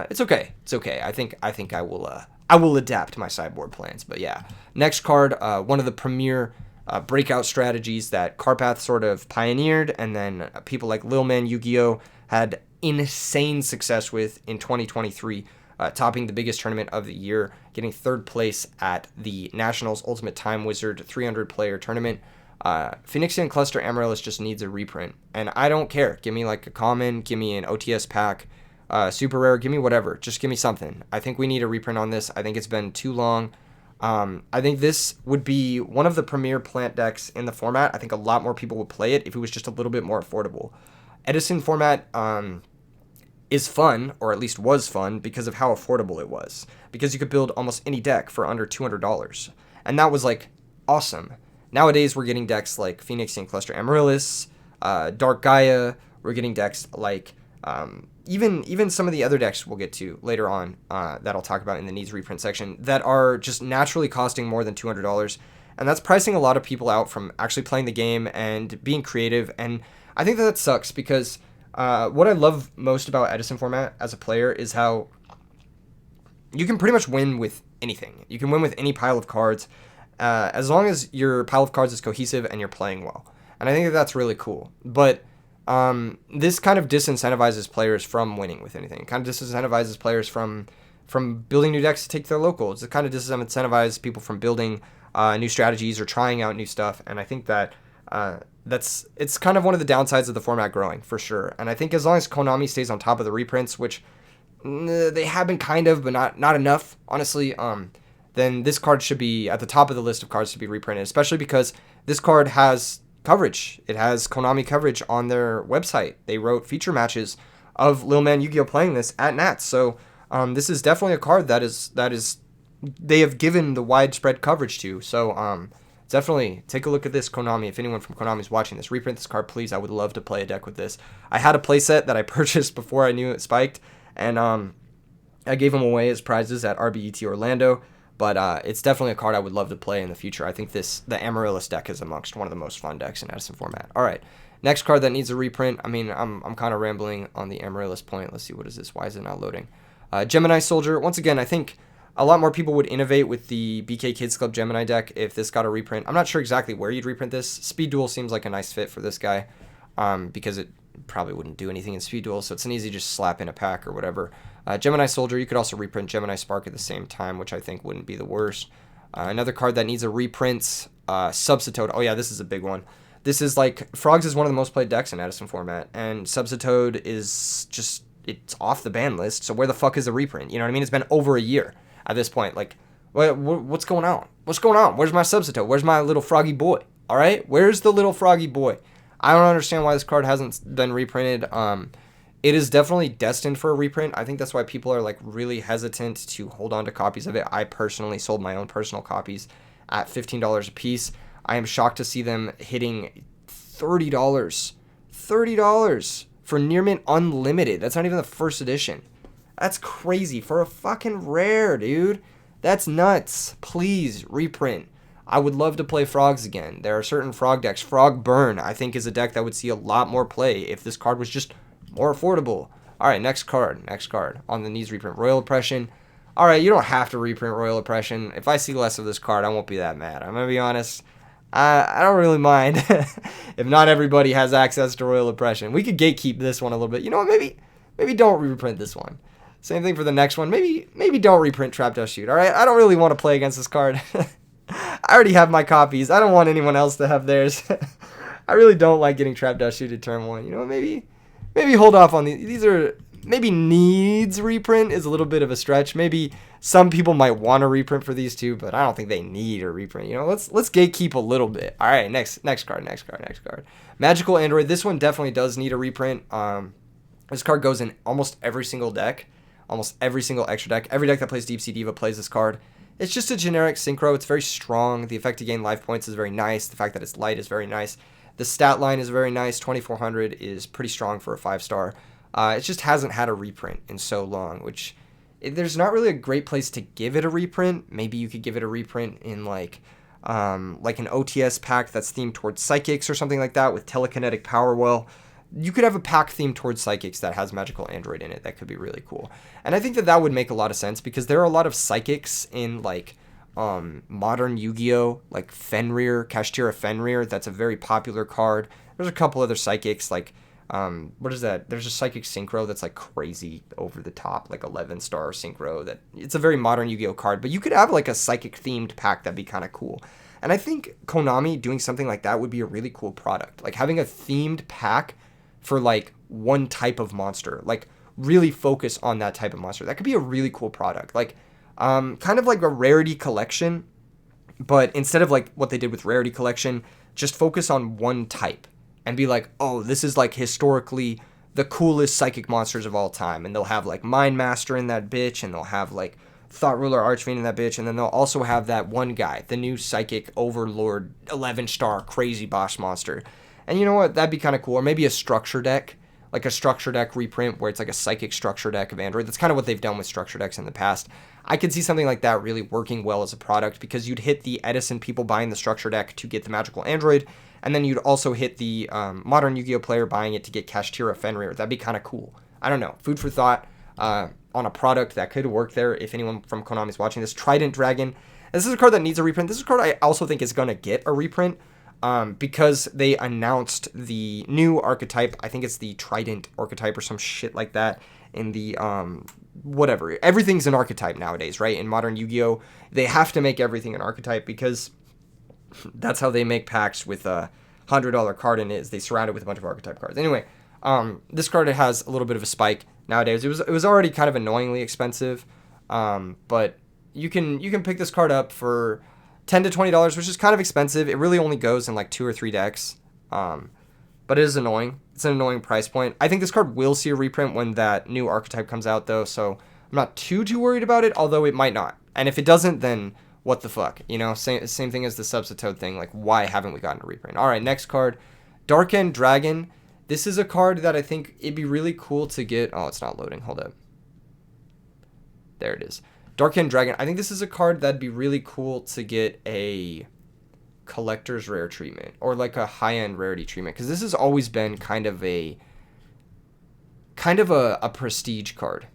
it's okay. It's okay. I think I will adapt my sideboard plans. But yeah, next card, one of the premier breakout strategies that Carpath sort of pioneered, and then people like Lil Man Yu-Gi-Oh had insane success with in 2023. Topping the biggest tournament of the year, getting third place at the Nationals Ultimate Time Wizard 300-player tournament. Phoenixian Cluster Amaryllis just needs a reprint, and I don't care. Give me like a common, give me an OTS pack, super rare, give me whatever. Just give me something. I think we need a reprint on this. I think it's been too long. I think this would be one of the premier plant decks in the format. I think a lot more people would play it if it was just a little bit more affordable. Edison format, is fun, or at least was fun, because of how affordable it was. Because you could build almost any deck for under $200. And that was, like, awesome. Nowadays, we're getting decks like Phoenixian Cluster Amaryllis, Dark Gaia. We're getting decks like even some of the other decks we'll get to later on that I'll talk about in the needs reprint section that are just naturally costing more than $200. And that's pricing a lot of people out from actually playing the game and being creative. And I think that sucks because what I love most about Edison format as a player is how you can pretty much win with anything. You can win with any pile of cards as long as your pile of cards is cohesive and you're playing well. And I think that that's really cool. But this kind of disincentivizes players from winning with anything. It kind of disincentivizes players from building new decks to take their locals. It kind of disincentivizes people from building new strategies or trying out new stuff. And I think that it's kind of one of the downsides of the format growing, for sure. And I think as long as Konami stays on top of the reprints, which they have been kind of, but not enough, honestly, then this card should be at the top of the list of cards to be reprinted, especially because this card has coverage. It has Konami coverage on their website. They wrote feature matches of Lil Man Yu-Gi-Oh playing this at Nats. So this is definitely a card that is they have given the widespread coverage to. So definitely take a look at this, Konami. If anyone from Konami is watching this, reprint this card, please. I would love to play a deck with this. I had a playset that I purchased before I knew it spiked, and I gave them away as prizes at RBET Orlando. But it's definitely a card I would love to play in the future. I think the Amaryllis deck is amongst one of the most fun decks in Edison format. All right, next card that needs a reprint. I mean, I'm kind of rambling on the Amaryllis point. Let's see, what is this? Why is it not loading? Gemini Soldier. Once again, I think a lot more people would innovate with the BK Kids Club Gemini deck if this got a reprint. I'm not sure exactly where you'd reprint this. Speed Duel seems like a nice fit for this guy because it probably wouldn't do anything in Speed Duel, so it's an easy just slap in a pack or whatever. Gemini Soldier, you could also reprint Gemini Spark at the same time, which I think wouldn't be the worst. Another card that needs a reprint, Subsitoad. Oh yeah, this is a big one. This is like, Frogs is one of the most played decks in Edison format, and Subsitoad is just, it's off the ban list, so where the fuck is the reprint? You know what I mean? It's been over a year at this point. Like, what's going on? What's going on? Where's my Subsitoad? Where's my little froggy boy? All right? Where's the little froggy boy? I don't understand why this card hasn't been reprinted. It is definitely destined for a reprint. I think that's why people are like really hesitant to hold on to copies of it. I personally sold my own personal copies at $15 a piece. I am shocked to see them hitting $30. $30 for Near Mint Unlimited. That's not even the first edition. That's crazy for a fucking rare, dude. That's nuts. Please reprint. I would love to play Frogs again. There are certain Frog decks. Frog Burn, I think, is a deck that would see a lot more play if this card was just more affordable. All right, next card on the needs reprint. Royal Oppression. All right, you don't have to reprint Royal Oppression. If I see less of this card, I won't be that mad. I'm going to be honest. I don't really mind if not everybody has access to Royal Oppression. We could gatekeep this one a little bit. You know what? Maybe don't reprint this one. Same thing for the next one. Maybe don't reprint Trap Dust Shoot. All right, I don't really want to play against this card. I already have my copies. I don't want anyone else to have theirs. I really don't like getting Trap Dust Shoot at turn 1. You know, maybe hold off on these. These are maybe needs reprint is a little bit of a stretch. Maybe some people might want a reprint for these two, but I don't think they need a reprint. You know, let's gatekeep a little bit. All right, next card. Magical Android. This one definitely does need a reprint. This card goes in almost every single deck. almost every single extra deck. Every deck that plays Deep Sea Diva plays this card. It's just a generic synchro. It's very strong. The effect to gain life points is very nice. The fact that it's light is very nice. The stat line is very nice. 2400 is pretty strong for a 5-star. It just hasn't had a reprint in so long, which there's not really a great place to give it a reprint. Maybe you could give it a reprint in like an OTS pack that's themed towards psychics or something like that with telekinetic power. Well, you could have a pack themed towards psychics that has magical android in it. That could be really cool. And I think that would make a lot of sense because there are a lot of psychics in like modern Yu-Gi-Oh, like Fenrir, Kashtira Fenrir. That's a very popular card. There's a couple other psychics like what is that? There's a psychic synchro that's like crazy over the top, like 11-star synchro. That it's a very modern Yu-Gi-Oh card, but you could have like a psychic themed pack that'd be kind of cool. And I think Konami doing something like that would be a really cool product. Like having a themed pack for like one type of monster, like really focus on that type of monster. That could be a really cool product. Like kind of like a rarity collection, but instead of like what they did with rarity collection, just focus on one type and be like, oh, this is like historically the coolest psychic monsters of all time. And they'll have like Mind Master in that bitch, and they'll have like Thought Ruler Archfiend in that bitch, and then they'll also have that one guy, the new psychic overlord 11-star crazy boss monster. And you know what? That'd be kind of cool. Or maybe a structure deck, like a structure deck reprint where it's like a psychic structure deck of Android. That's kind of what they've done with structure decks in the past. I could see something like that really working well as a product because you'd hit the Edison people buying the structure deck to get the magical android, and then you'd also hit the modern Yu-Gi-Oh player buying it to get Kashtira Fenrir. That'd be kind of cool. I don't know. Food for thought on a product that could work there if anyone from Konami is watching this. Trident Dragon. This is a card that needs a reprint. This is a card I also think is going to get a reprint. Because they announced the new archetype. I think it's the Trident archetype or some shit like that in the, whatever. Everything's an archetype nowadays, right? In modern Yu-Gi-Oh! They have to make everything an archetype because that's how they make packs with a $100 card in it, is they surround it with a bunch of archetype cards. Anyway, this card has a little bit of a spike nowadays. It was already kind of annoyingly expensive, but you can pick this card up for $10 to $20, which is kind of expensive. It really only goes in like 2 or 3 decks, but it is annoying. It's an annoying price point. I think this card will see a reprint when that new archetype comes out, though, so I'm not too worried about it, although it might not. And if it doesn't, then what the fuck? You know, same thing as the Substitute thing. Like, why haven't we gotten a reprint? All right, next card, Dark End Dragon. This is a card that I think it'd be really cool to get. Oh, it's not loading. Hold up. There it is. Dark End Dragon. I think this is a card that'd be really cool to get a collector's rare treatment or like a high-end rarity treatment, because this has always been kind of a prestige card.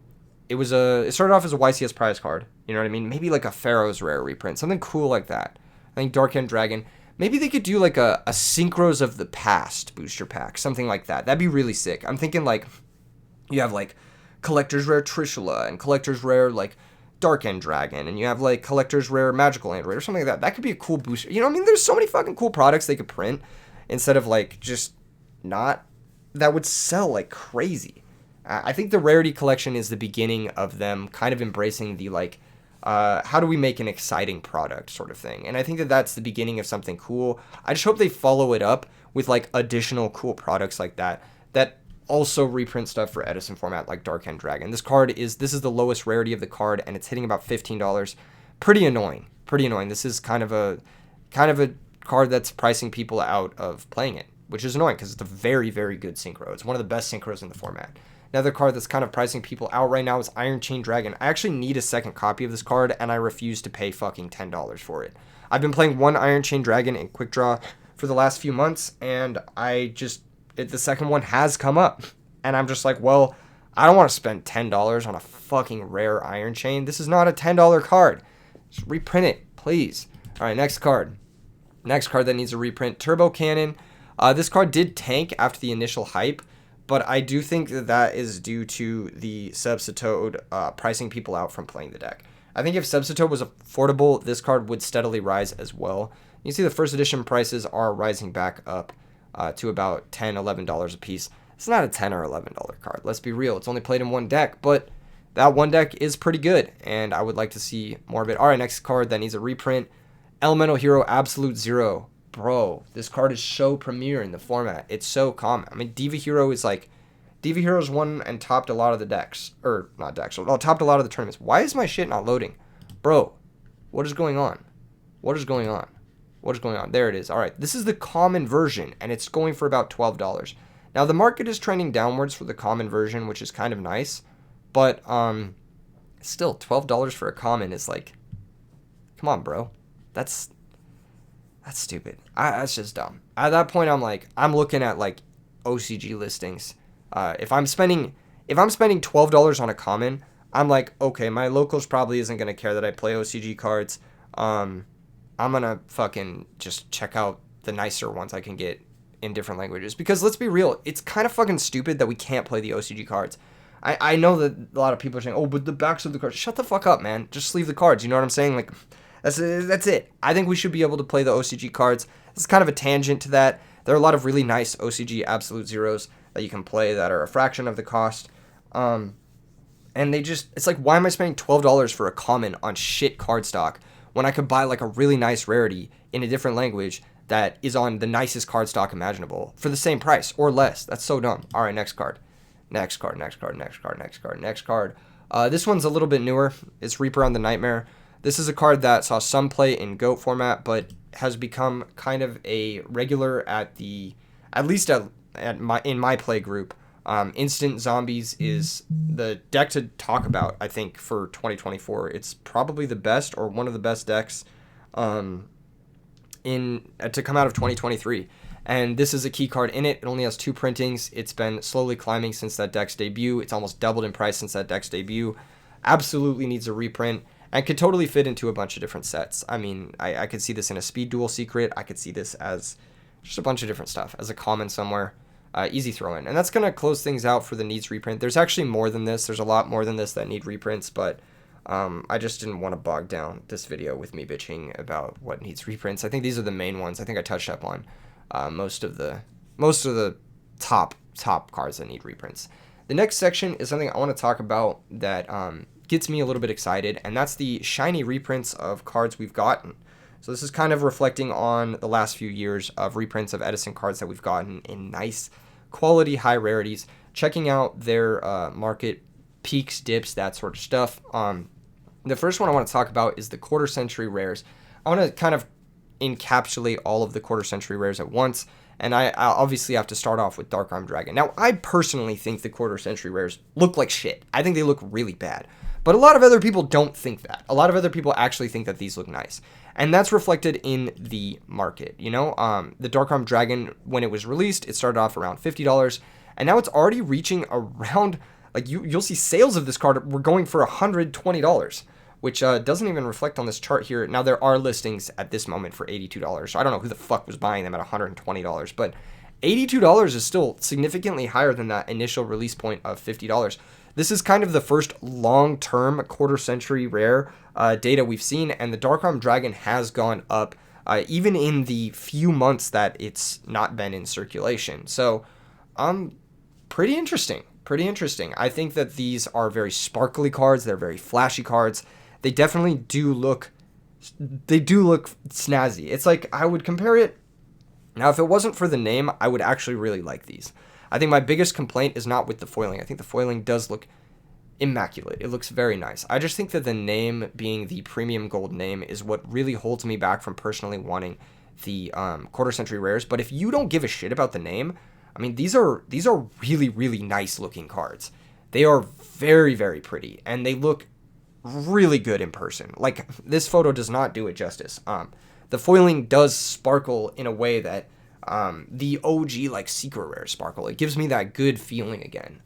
It started off as a YCS prize card, you know what I mean? Maybe like a Pharaoh's rare reprint, something cool like that. I think Dark End Dragon. Maybe they could do like a Synchros of the Past booster pack, something like that. That'd be really sick. I'm thinking like you have like collector's rare Trishula and collector's rare like Dark End Dragon, and you have like collector's rare Magical Android or something like that. That could be a cool booster. You know what I mean? There's so many fucking cool products they could print instead of like just not, that would sell like crazy. I think the rarity collection is the beginning of them kind of embracing the like, how do we make an exciting product sort of thing. And I think that that's the beginning of something cool. I just hope they follow it up with like additional cool products like that also reprint stuff for Edison format like Dark End Dragon. This is the lowest rarity of the card, and it's hitting about $15. Pretty annoying. This is kind of a card that's pricing people out of playing it, which is annoying because it's a very, very good synchro. It's one of the best synchros in the format. Another card that's kind of pricing people out right now is Iron Chain Dragon. I actually need a second copy of this card, and I refuse to pay fucking $10 for it. I've been playing one Iron Chain Dragon in Quick Draw for the last few months, and the second one has come up. And I'm just like, well, I don't want to spend $10 on a fucking rare Iron Chain. This is not a $10 card. Just reprint it, please. All right, next card. Next card that needs a reprint, Turbo Cannon. This card did tank after the initial hype, but I do think that is due to the Substitute pricing people out from playing the deck. I think if Substitute was affordable, this card would steadily rise as well. You see the first edition prices are rising back up to about $10, $11 a piece. It's not a $10 or $11 card. Let's be real. It's only played in one deck, but that one deck is pretty good, and I would like to see more of it. All right, next card that needs a reprint, Elemental Hero Absolute Zero. Bro, this card is so premier in the format. It's so common. I mean, Diva Hero is like, Diva Heroes won and topped a lot of the decks. Or, not decks. Well, topped a lot of the tournaments. Why is my shit not loading? Bro, what is going on? What is going on? What is going on? There it is. All right. This is the common version, and it's going for about $12. Now, the market is trending downwards for the common version, which is kind of nice. But, still, $12 for a common is like, come on, bro. That's stupid. That's just dumb. At that point, I'm looking at, like, OCG listings. If I'm spending $12 on a common, I'm like, okay, my locals probably isn't gonna care that I play OCG cards. I'm gonna fucking just check out the nicer ones I can get in different languages. Because let's be real, it's kind of fucking stupid that we can't play the OCG cards. I know that a lot of people are saying, oh, but the backs of the cards. Shut the fuck up, man. Just sleeve the cards. You know what I'm saying? Like, that's it. I think we should be able to play the OCG cards. It's kind of a tangent to that. There are a lot of really nice OCG Absolute Zeros that you can play that are a fraction of the cost. And it's like, why am I spending $12 for a common on shit card stock when I could buy like a really nice rarity in a different language that is on the nicest card stock imaginable for the same price or less? That's so dumb. All right, next card. Next card. This one's a little bit newer. It's Reaper on the Nightmare. This is a card that saw some play in GOAT format, but has become kind of a regular in my play group. Instant Zombies is the deck to talk about, I think, for 2024. It's probably the best or one of the best decks to come out of 2023. And this is a key card in it. It only has 2 printings. It's been slowly climbing since that deck's debut. It's almost doubled in price since that deck's debut. Absolutely needs a reprint and could totally fit into a bunch of different sets. I mean, I could see this in a Speed Duel Secret. I could see this as just a bunch of different stuff, as a common somewhere. Easy throw in. And that's going to close things out for the needs reprint. There's actually more than this. There's a lot more than this that need reprints, but I just didn't want to bog down this video with me bitching about what needs reprints. I think these are the main ones. I think I touched up on most of the top cards that need reprints. The next section is something I want to talk about that gets me a little bit excited, and that's the shiny reprints of cards we've gotten. So this is kind of reflecting on the last few years of reprints of Edison cards that we've gotten in nice quality, high rarities, checking out their market peaks, dips, that sort of stuff. The first one I want to talk about is the quarter century rares. I want to kind of encapsulate all of the quarter century rares at once, and I obviously have to start off with Dark Arm Dragon. Now, I personally think the quarter century rares look like shit. I think they look really bad. But a lot of other people don't think that. A lot of other people actually think that these look nice. And that's reflected in the market, you know? The Dark Arm Dragon, when it was released, it started off around $50, and now it's already reaching around, like, you'll see sales of this card were going for $120, which doesn't even reflect on this chart here. Now, there are listings at this moment for $82, so I don't know who the fuck was buying them at $120, but $82 is still significantly higher than that initial release point of $50. This is kind of the first long-term quarter-century rare data we've seen, and the Dark Arm Dragon has gone up even in the few months that it's not been in circulation. So, pretty interesting. I think that these are very sparkly cards. They're very flashy cards. They definitely do look snazzy. It's like, I would compare it. Now, if it wasn't for the name, I would actually really like these. I think my biggest complaint is not with the foiling. I think the foiling does look immaculate. It looks very nice. I just think that the name being the premium gold name is what really holds me back from personally wanting the quarter century rares. But if you don't give a shit about the name, I mean, these are really, really nice looking cards. They are very, very pretty, and they look really good in person. Like, this photo does not do it justice. The foiling does sparkle in a way that the OG, like, secret rare sparkle. It gives me that good feeling again.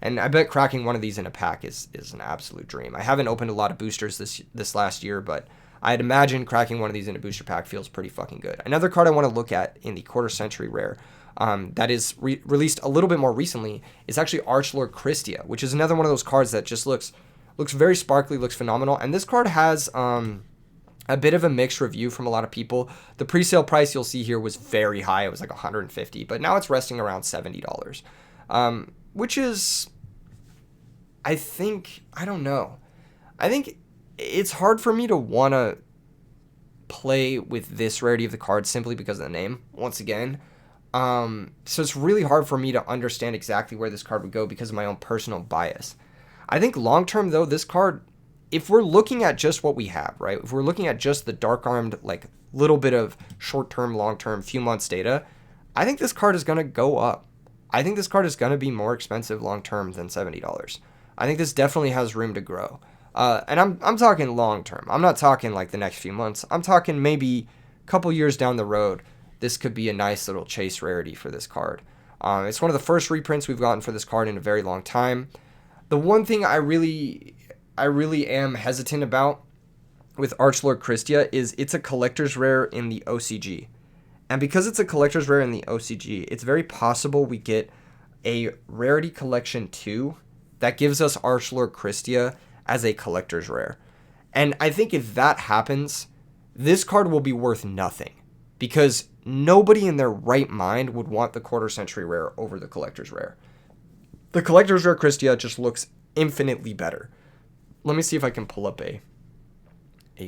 And I bet cracking one of these in a pack is an absolute dream. I haven't opened a lot of boosters this last year, but I'd imagine cracking one of these in a booster pack feels pretty fucking good. Another card I want to look at in the quarter century rare that is released a little bit more recently is actually Archlord Christia, which is another one of those cards that just looks very sparkly, looks phenomenal. And this card has a bit of a mixed review from a lot of people. The pre-sale price you'll see here was very high. It was like $150, but now it's resting around $70, which is, I don't know. I think it's hard for me to want to play with this rarity of the card simply because of the name. Once again, So it's really hard for me to understand exactly where this card would go because of my own personal bias. I think long term though, this card, if we're looking at just what we have, right? If we're looking at just the dark armed, like little bit of short term, long term, few months data, I think this card is going to go up. I think this card is going to be more expensive long term than $70. I think this definitely has room to grow. And I'm talking long term. I'm not talking like the next few months. I'm talking maybe a couple years down the road. This could be a nice little chase rarity for this card. It's one of the first reprints we've gotten for this card in a very long time. The one thing I really am hesitant about with Archlord Christia is it's a collector's rare in the OCG. And because it's a collector's rare in the OCG, it's very possible we get a Rarity Collection 2 that gives us Archlord Christia as a collector's rare. And I think if that happens, this card will be worth nothing because nobody in their right mind would want the quarter century rare over the collector's rare. The collector's rare Christia just looks infinitely better. Let me see if I can pull up a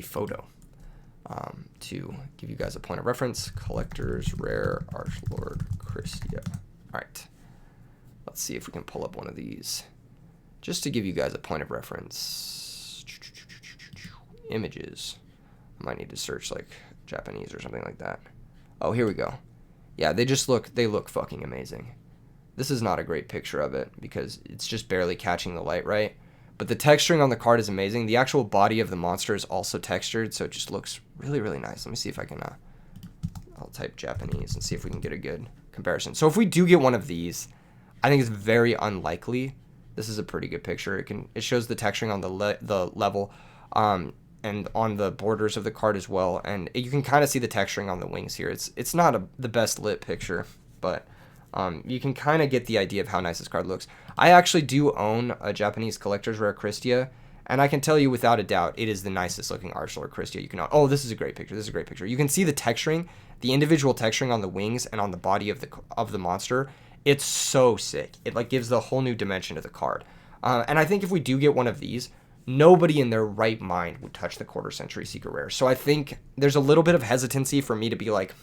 photo to give you guys a point of reference. Collector's rare Archlord Christia. All right. Let's see if we can pull up one of these just to give you guys a point of reference. Images. I might need to search like Japanese or something like that. Oh, here we go. Yeah, they look fucking amazing. This is not a great picture of it because it's just barely catching the light right. But the texturing on the card is amazing. The actual body of the monster is also textured, so it just looks really, really nice. Let me see if I can, I'll type Japanese and see if we can get a good comparison. So if we do get one of these, I think it's very unlikely. This is a pretty good picture. It shows the texturing on the level, and on the borders of the card as well. And you can kind of see the texturing on the wings here. It's not the best lit picture, but you can kind of get the idea of how nice this card looks. I actually do own a Japanese collector's rare Christia, and I can tell you without a doubt, it is the nicest looking Archlord Christia you can own. Oh, this is a great picture. This is a great picture. You can see the texturing, the individual texturing on the wings and on the body of the monster. It's so sick. It like gives the whole new dimension to the card. And I think if we do get one of these, nobody in their right mind would touch the quarter century secret rare. So I think there's a little bit of hesitancy for me to be like,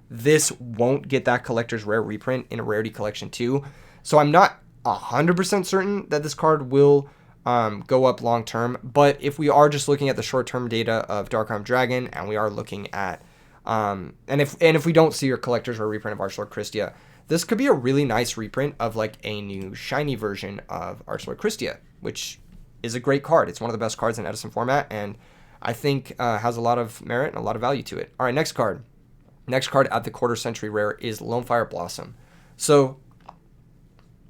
this won't get that collector's rare reprint in a Rarity Collection 2. So I'm not 100% certain that this card will go up long term. But if we are just looking at the short term data of Dark Armed Dragon, and we are looking at and if we don't see your collector's rare reprint of Archlord Christia, this could be a really nice reprint of like a new shiny version of Archlord Christia, which is a great card. It's one of the best cards in Edison format, and I think has a lot of merit and a lot of value to it. All right, next card. Next card at the quarter century rare is Lonefire Blossom. So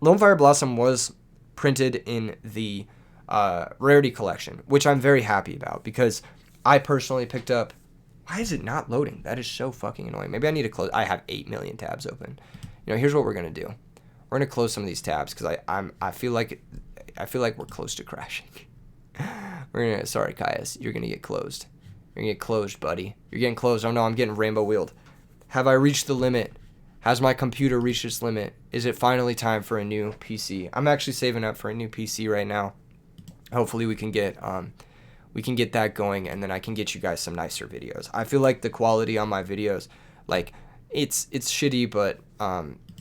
Lonefire Blossom was printed in the Rarity Collection, which I'm very happy about because I personally picked up. Why is it not loading? That is so fucking annoying. Maybe I need to close. I have 8 million tabs open. You know, here's what we're gonna do. We're gonna close some of these tabs because I feel like we're close to crashing. Sorry, Caius, you're gonna get closed. You're gonna get closed, buddy. You're getting closed. Oh no, I'm getting rainbow wheeled. Have I reached the limit? Has my computer reached its limit? Is it finally time for a new PC? I'm actually saving up for a new PC right now. Hopefully we can get that going, and then I can get you guys some nicer videos. I feel like the quality on my videos, like it's shitty, but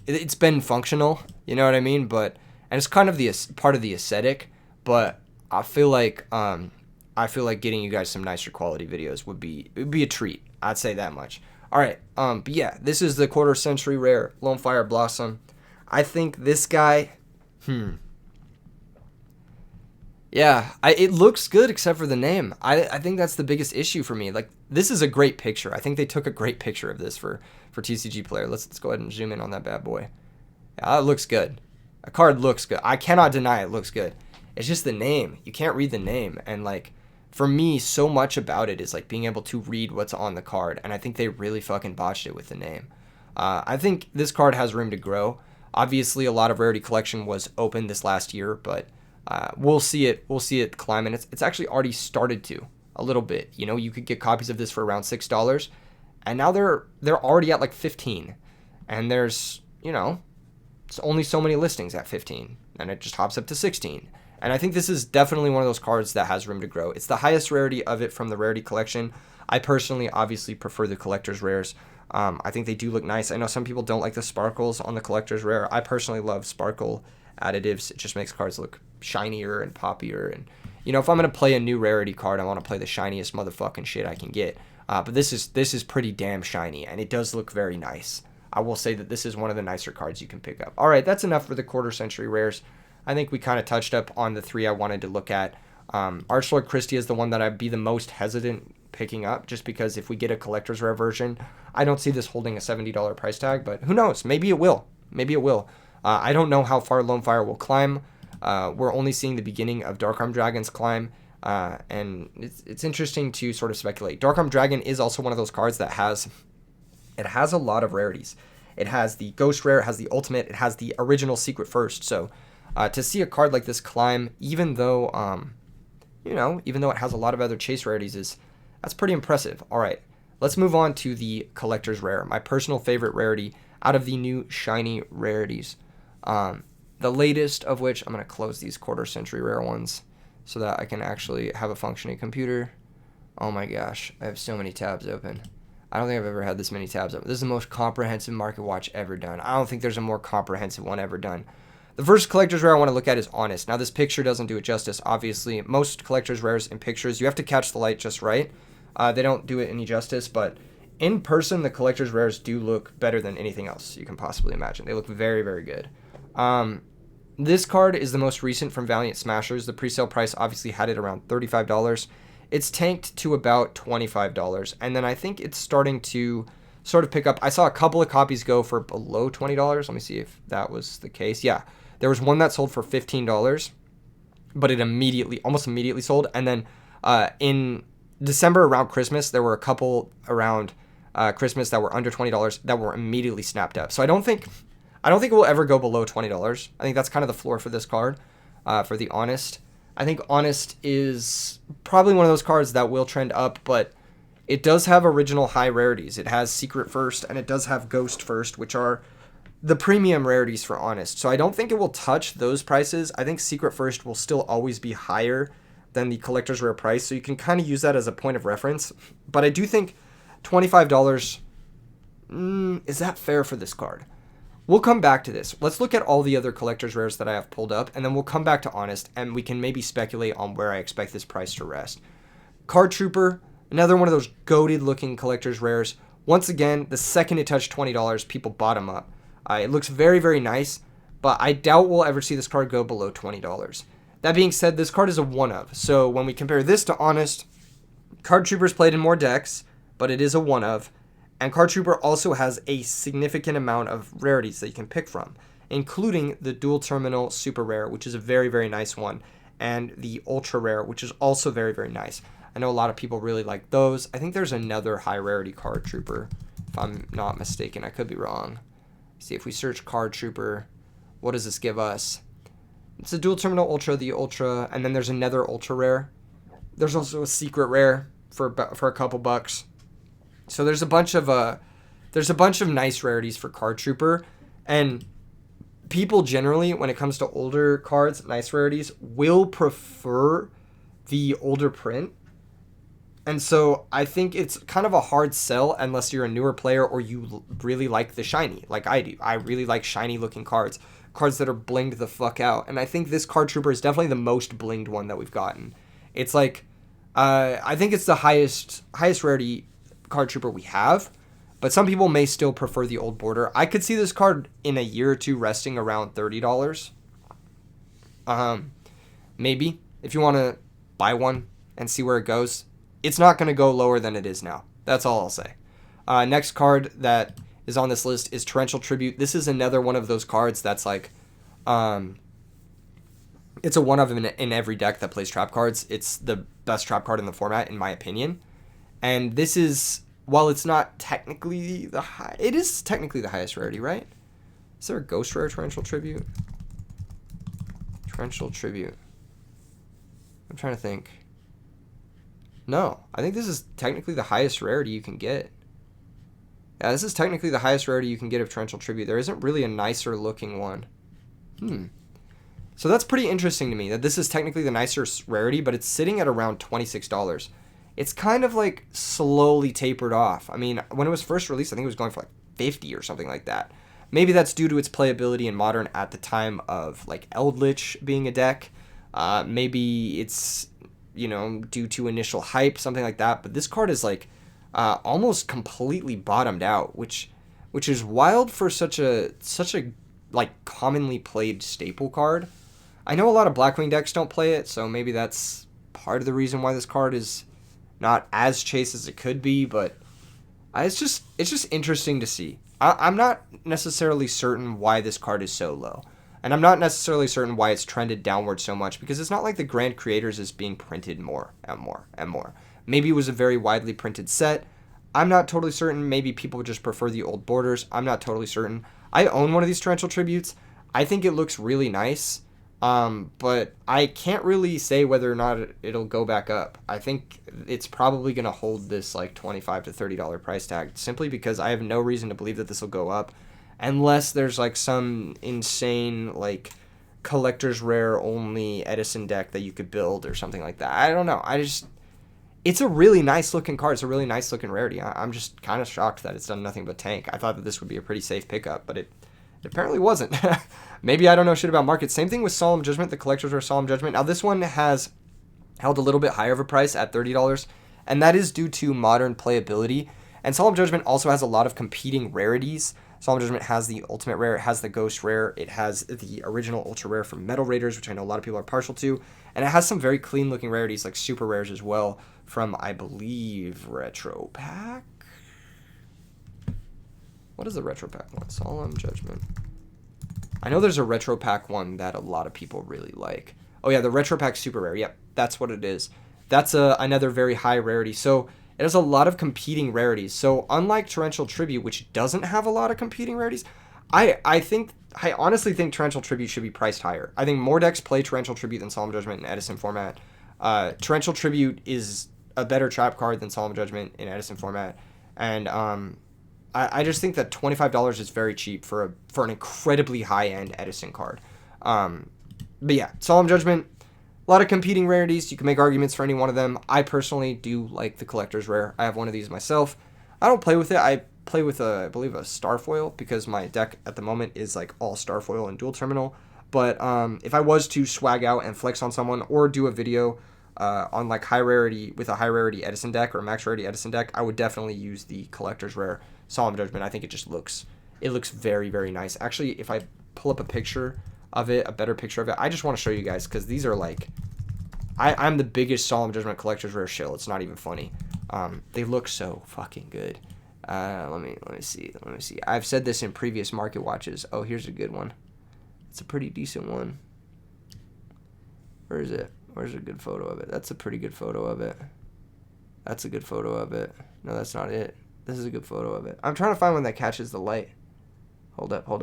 it's been functional. You know what I mean? And it's kind of the part of the aesthetic. But I feel like getting you guys some nicer quality videos would be a treat. I'd say that much. All right. But yeah, this is the quarter century rare Lonefire Blossom. I think this guy. Yeah, it looks good except for the name. I think that's the biggest issue for me. Like, this is a great picture. I think they took a great picture of this for TCG Player. Let's go ahead and zoom in on that bad boy. Yeah, it looks good. A card looks good. I cannot deny it looks good. It's just the name. You can't read the name. And, like, for me, so much about it is, like, being able to read what's on the card. And I think they really fucking botched it with the name. I think this card has room to grow. Obviously, a lot of Rarity Collection was open this last year, but we'll see it climb, and it's actually already started to a little bit. You know, you could get copies of this for around $6, and now they're already at like 15, and there's, you know, it's only so many listings at 15, and it just hops up to 16. And I think this is definitely one of those cards that has room to grow. It's the highest rarity of it from the Rarity Collection. I personally obviously prefer the collector's rares. I think they do look nice. I know some people don't like the sparkles on the collector's rare. I personally love sparkle additives. It just makes cards look shinier and poppier. And, you know, if I'm going to play a new rarity card, I want to play the shiniest motherfucking shit I can get. But this is pretty damn shiny, and it does look very nice. I will say that this is one of the nicer cards you can pick up. All right, that's enough for the quarter century rares. I think we kind of touched up on the 3 I wanted to look at. Archlord Christie is the one that I'd be the most hesitant picking up, just because if we get a collector's rare version, I don't see this holding a $70 price tag, but who knows? Maybe it will. Maybe it will. I don't know how far Lone Fire will climb. We're only seeing the beginning of Darkarm Dragon's climb, and it's interesting to sort of speculate. Darkarm Dragon is also one of those cards that has a lot of rarities. It has the Ghost Rare, it has the Ultimate, it has the original Secret First. So to see a card like this climb, even though even though it has a lot of other chase rarities, that's pretty impressive. All right, let's move on to the collector's rare, my personal favorite rarity out of the new shiny rarities. The latest of which, I'm going to close these quarter century rare ones so that I can actually have a functioning computer. Oh my gosh, I have so many tabs open. I don't think I've ever had this many tabs open. This is the most comprehensive market watch ever done. I don't think there's a more comprehensive one ever done. The first collector's rare I want to look at is Honest. Now, this picture doesn't do it justice, obviously. Most collector's rares in pictures, you have to catch the light just right. They don't do it any justice, but in person, the collector's rares do look better than anything else you can possibly imagine. They look very, very good. This card is the most recent from Valiant Smashers. The pre-sale price obviously had it around $35. It's tanked to about $25, and then I think it's starting to sort of pick up. I saw a couple of copies go for below $20. Let me see if that was the case. Yeah, there was one that sold for $15, but it almost immediately sold. And then in December around Christmas, there were a couple around Christmas that were under $20 that were immediately snapped up. So I don't think it will ever go below $20. I think that's kind of the floor for this card, for the Honest. I think Honest is probably one of those cards that will trend up, but it does have original high rarities. It has Secret First, and it does have Ghost First, which are the premium rarities for Honest. So I don't think it will touch those prices. I think Secret First will still always be higher than the collector's rare price, so you can kind of use that as a point of reference. But I do think $25, is that fair for this card? We'll come back to this. Let's look at all the other collector's rares that I have pulled up, and then we'll come back to Honest, and we can maybe speculate on where I expect this price to rest. Card Trooper, another one of those goated looking collector's rares. Once again, the second it touched $20, people bought them up. It looks very, very nice, but I doubt we'll ever see this card go below $20. That being said, this card is a one-of. So when we compare this to Honest, Card Trooper's played in more decks, but it is a one-of. And Card Trooper also has a significant amount of rarities that you can pick from, including the Dual Terminal Super Rare, which is a very, very nice one, and the Ultra Rare, which is also very, very nice. I know a lot of people really like those. I think there's another high rarity Card Trooper, if I'm not mistaken. I could be wrong. See, if we search Card Trooper, what does this give us? It's a Dual Terminal Ultra, the Ultra, and then there's another Ultra Rare. There's also a Secret Rare for a couple bucks. So there's a bunch of nice rarities for Card Trooper, and people generally, when it comes to older cards, nice rarities, will prefer the older print. And so I think it's kind of a hard sell unless you're a newer player or you really like the shiny, like I do. I really like shiny looking cards that are blinged the fuck out. And I think this Card Trooper is definitely the most blinged one that we've gotten. It's like, I think it's the highest rarity Card Trooper we have, but some people may still prefer the old border. I could see this card in a year or two resting around $30. Maybe if you want to buy one and see where it goes. It's not going to go lower than it is now. That's all I'll say. Next card that is on this list is Torrential Tribute. This is another one of those cards that's like, it's a one of in every deck that plays trap cards. It's the best trap card in the format, in my opinion. And this is, while it's not technically it is technically the highest rarity, right? Is there a Ghost Rare Torrential Tribute? Torrential Tribute. I'm trying to think. No, I think this is technically the highest rarity you can get. Yeah, this is technically the highest rarity you can get of Torrential Tribute. There isn't really a nicer looking one. So that's pretty interesting to me, that this is technically the nicer rarity, but it's sitting at around $26. it's kind of like slowly tapered off. I mean, when it was first released, I think it was going for like 50 or something like that. Maybe that's due to its playability in Modern at the time of like Eldritch being a deck. Maybe it's, due to initial hype, something like that. But this card is like almost completely bottomed out, which is wild for such a like commonly played staple card. I know a lot of Blackwing decks don't play it, so maybe that's part of the reason why this card is not as chased as it could be, but it's just interesting to see. I'm not necessarily certain why this card is so low, and I'm not necessarily certain why it's trended downward so much, because it's not like the Grand Creators is being printed more and more and more. Maybe it was a very widely printed set. I'm not totally certain. Maybe people just prefer the old borders. I'm not totally certain. I own one of these Torrential Tributes. I think it looks really nice. But I can't really say whether or not it'll go back up. I think it's probably going to hold this like $25 to $30 price tag, simply because I have no reason to believe that this will go up, unless there's like some insane like collector's rare only Edison deck that you could build or something like that. I don't know. It's a really nice looking card. It's a really nice looking rarity. I'm just kind of shocked that it's done nothing but tank. I thought that this would be a pretty safe pickup, but it apparently wasn't. Maybe I don't know shit about markets. Same thing with Solemn Judgment, the collector's rare Solemn Judgment. Now this one has held a little bit higher of a price at $30, and that is due to Modern playability. And Solemn Judgment also has a lot of competing rarities. Solemn Judgment has the Ultimate Rare, it has the Ghost Rare, it has the original Ultra Rare from Metal Raiders, which I know a lot of people are partial to, and it has some very clean looking rarities like Super Rares as well from, I believe, Retro Pack? What is the Retro Pack one? Solemn Judgment. I know there's a Retro Pack one that a lot of people really like. Oh yeah, the Retro Pack Super Rare. Yep, that's what it is. That's another very high rarity. So it has a lot of competing rarities. So unlike Torrential Tribute, which doesn't have a lot of competing rarities, I honestly think Torrential Tribute should be priced higher. I think more decks play Torrential Tribute than Solemn Judgment in Edison format. Torrential Tribute is a better trap card than Solemn Judgment in Edison format. And I just think that $25 is very cheap for an incredibly high-end Edison card. But yeah, Solemn Judgment, a lot of competing rarities. You can make arguments for any one of them. I personally do like the Collector's Rare. I have one of these myself. I don't play with it. I play with, I believe, a Starfoil, because my deck at the moment is like all Starfoil and Dual Terminal. But if I was to swag out and flex on someone, or do a video on like high rarity with a high rarity Edison deck or max rarity Edison deck, I would definitely use the Collector's Rare Solemn Judgment. I think it looks very, very nice. Actually, if I pull up a picture of it, a better picture of it, I just want to show you guys, because these are like, I'm the biggest Solemn Judgment Collector's Rare shill. It's not even funny. They look so fucking good. Let me see. I've said this in previous market watches. Oh, here's a good one. It's a pretty decent one. Where is it? Where's a good photo of it? That's a pretty good photo of it. That's a good photo of it. No, that's not it. This is a good photo of it. I'm trying to find one that catches the light. Hold up. I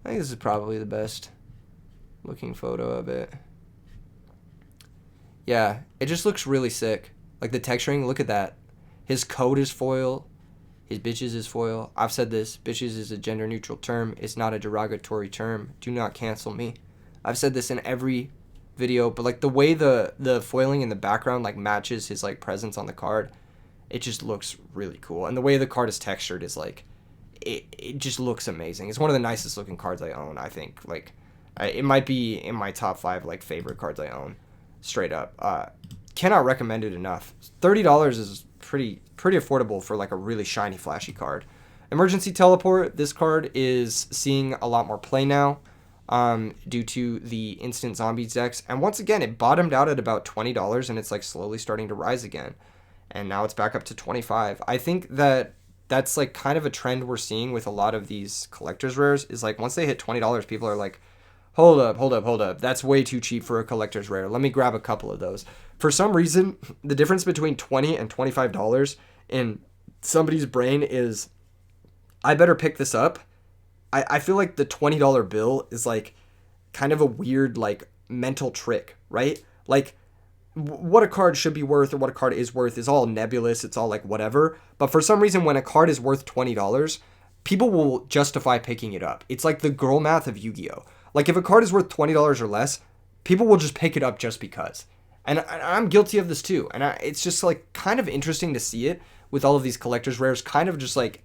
think this is probably the best looking photo of it. Yeah, it just looks really sick. Like the texturing, look at that. His coat is foil. His bitches is foil. I've said this. Bitches is a gender neutral term. It's not a derogatory term. Do not cancel me. I've said this in every video, but like the way the foiling in the background like matches his like presence on the card, it just looks really cool. And the way the card is textured is like, it just looks amazing. It's one of the nicest looking cards I own, I think. Like, it might be in my top 5 like favorite cards I own, straight up. Cannot recommend it enough. $30 is pretty affordable for like a really shiny, flashy card. Emergency Teleport. This card is seeing a lot more play now, due to the instant zombies decks. And once again, it bottomed out at about $20, and it's like slowly starting to rise again. And now it's back up to $25. I think that's like kind of a trend we're seeing with a lot of these collector's rares, is like once they hit $20, people are like, hold up. That's way too cheap for a collector's rare. Let me grab a couple of those. For some reason, the difference between $20 and $25 in somebody's brain is, I better pick this up. I feel like the $20 bill is like kind of a weird like mental trick, right? Like what a card should be worth or what a card is worth is all nebulous. It's all like whatever. But for some reason, when a card is worth $20, people will justify picking it up. It's like the girl math of Yu-Gi-Oh! Like if a card is worth $20 or less, people will just pick it up just because. And I'm guilty of this too. And it's just like kind of interesting to see it with all of these collector's rares kind of just like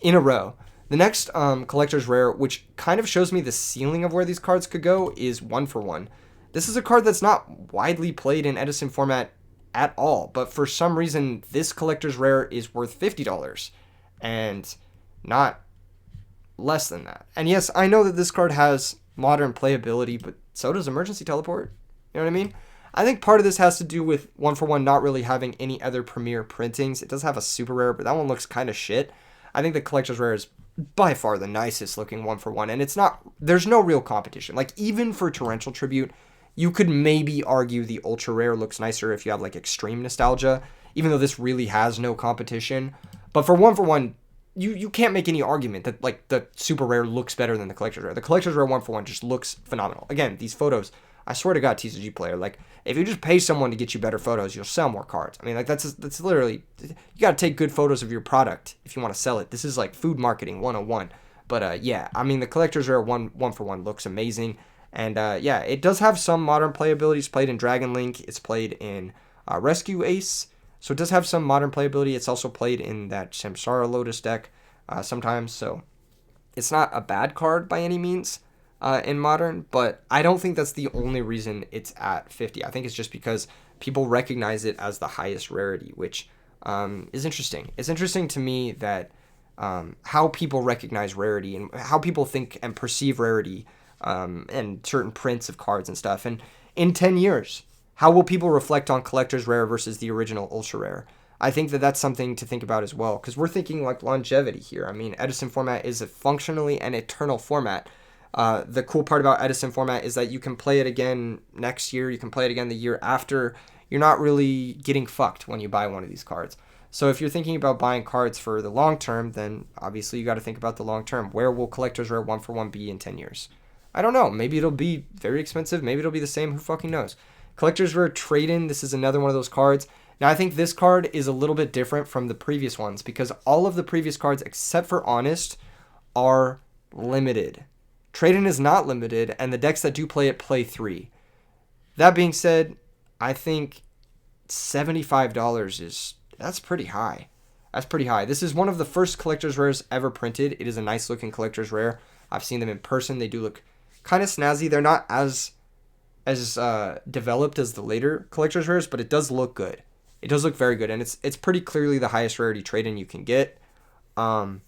in a row. The next collector's rare, which kind of shows me the ceiling of where these cards could go, is 1-for-1. This is a card that's not widely played in Edison format at all, but for some reason, this collector's rare is worth $50 and not less than that. And yes, I know that this card has modern playability, but so does Emergency Teleport. You know what I mean? I think part of this has to do with 1-for-1 not really having any other premier printings. It does have a super rare, but that one looks kind of shit. I think the collector's rare is by far the nicest looking 1-for-1, and there's no real competition. Like, even for Torrential Tribute, you could maybe argue the ultra rare looks nicer if you have like extreme nostalgia, even though this really has no competition. But for 1-for-1, you can't make any argument that like the super rare looks better than the collector's rare. The collector's rare 1-for-1 just looks phenomenal. Again, these photos, I swear to God, TCG player, like if you just pay someone to get you better photos, you'll sell more cards. I mean, like that's literally, you got to take good photos of your product if you want to sell it. This is like food marketing 101. But yeah, I mean, the collector's rare 1-for-1 looks amazing. And yeah, it does have some modern playability. It's played in Dragon Link. It's played in Rescue Ace. So it does have some modern playability. It's also played in that Samsara Lotus deck sometimes. So it's not a bad card by any means in Modern. But I don't think that's the only reason it's at 50. I think it's just because people recognize it as the highest rarity, which is interesting. It's interesting to me that how people recognize rarity and how people think and perceive rarity and certain prints of cards and stuff. And in 10 years, how will people reflect on collector's rare versus the original ultra rare? I think that that's something to think about as well, because we're thinking like longevity here. I mean, Edison format is a functionally an eternal format. The cool part about Edison format is that you can play it again next year. You can play it again the year after. You're not really getting fucked when you buy one of these cards. So if you're thinking about buying cards for the long term, then obviously you got to think about the long term. Where will collector's rare 1-for-1 be in 10 years? I don't know. Maybe it'll be very expensive. Maybe it'll be the same. Who fucking knows? Collector's Rare Trade-In. This is another one of those cards. Now, I think this card is a little bit different from the previous ones because all of the previous cards, except for Honest, are limited. Trade-In is not limited, and the decks that do play it play 3. That being said, I think $75 that's pretty high. That's pretty high. This is one of the first collector's rares ever printed. It is a nice looking collector's rare. I've seen them in person. They do look kind of snazzy. They're not as developed as the later collector's rares, but it does look good. It does look very good, and it's pretty clearly the highest rarity trade-in you can get. And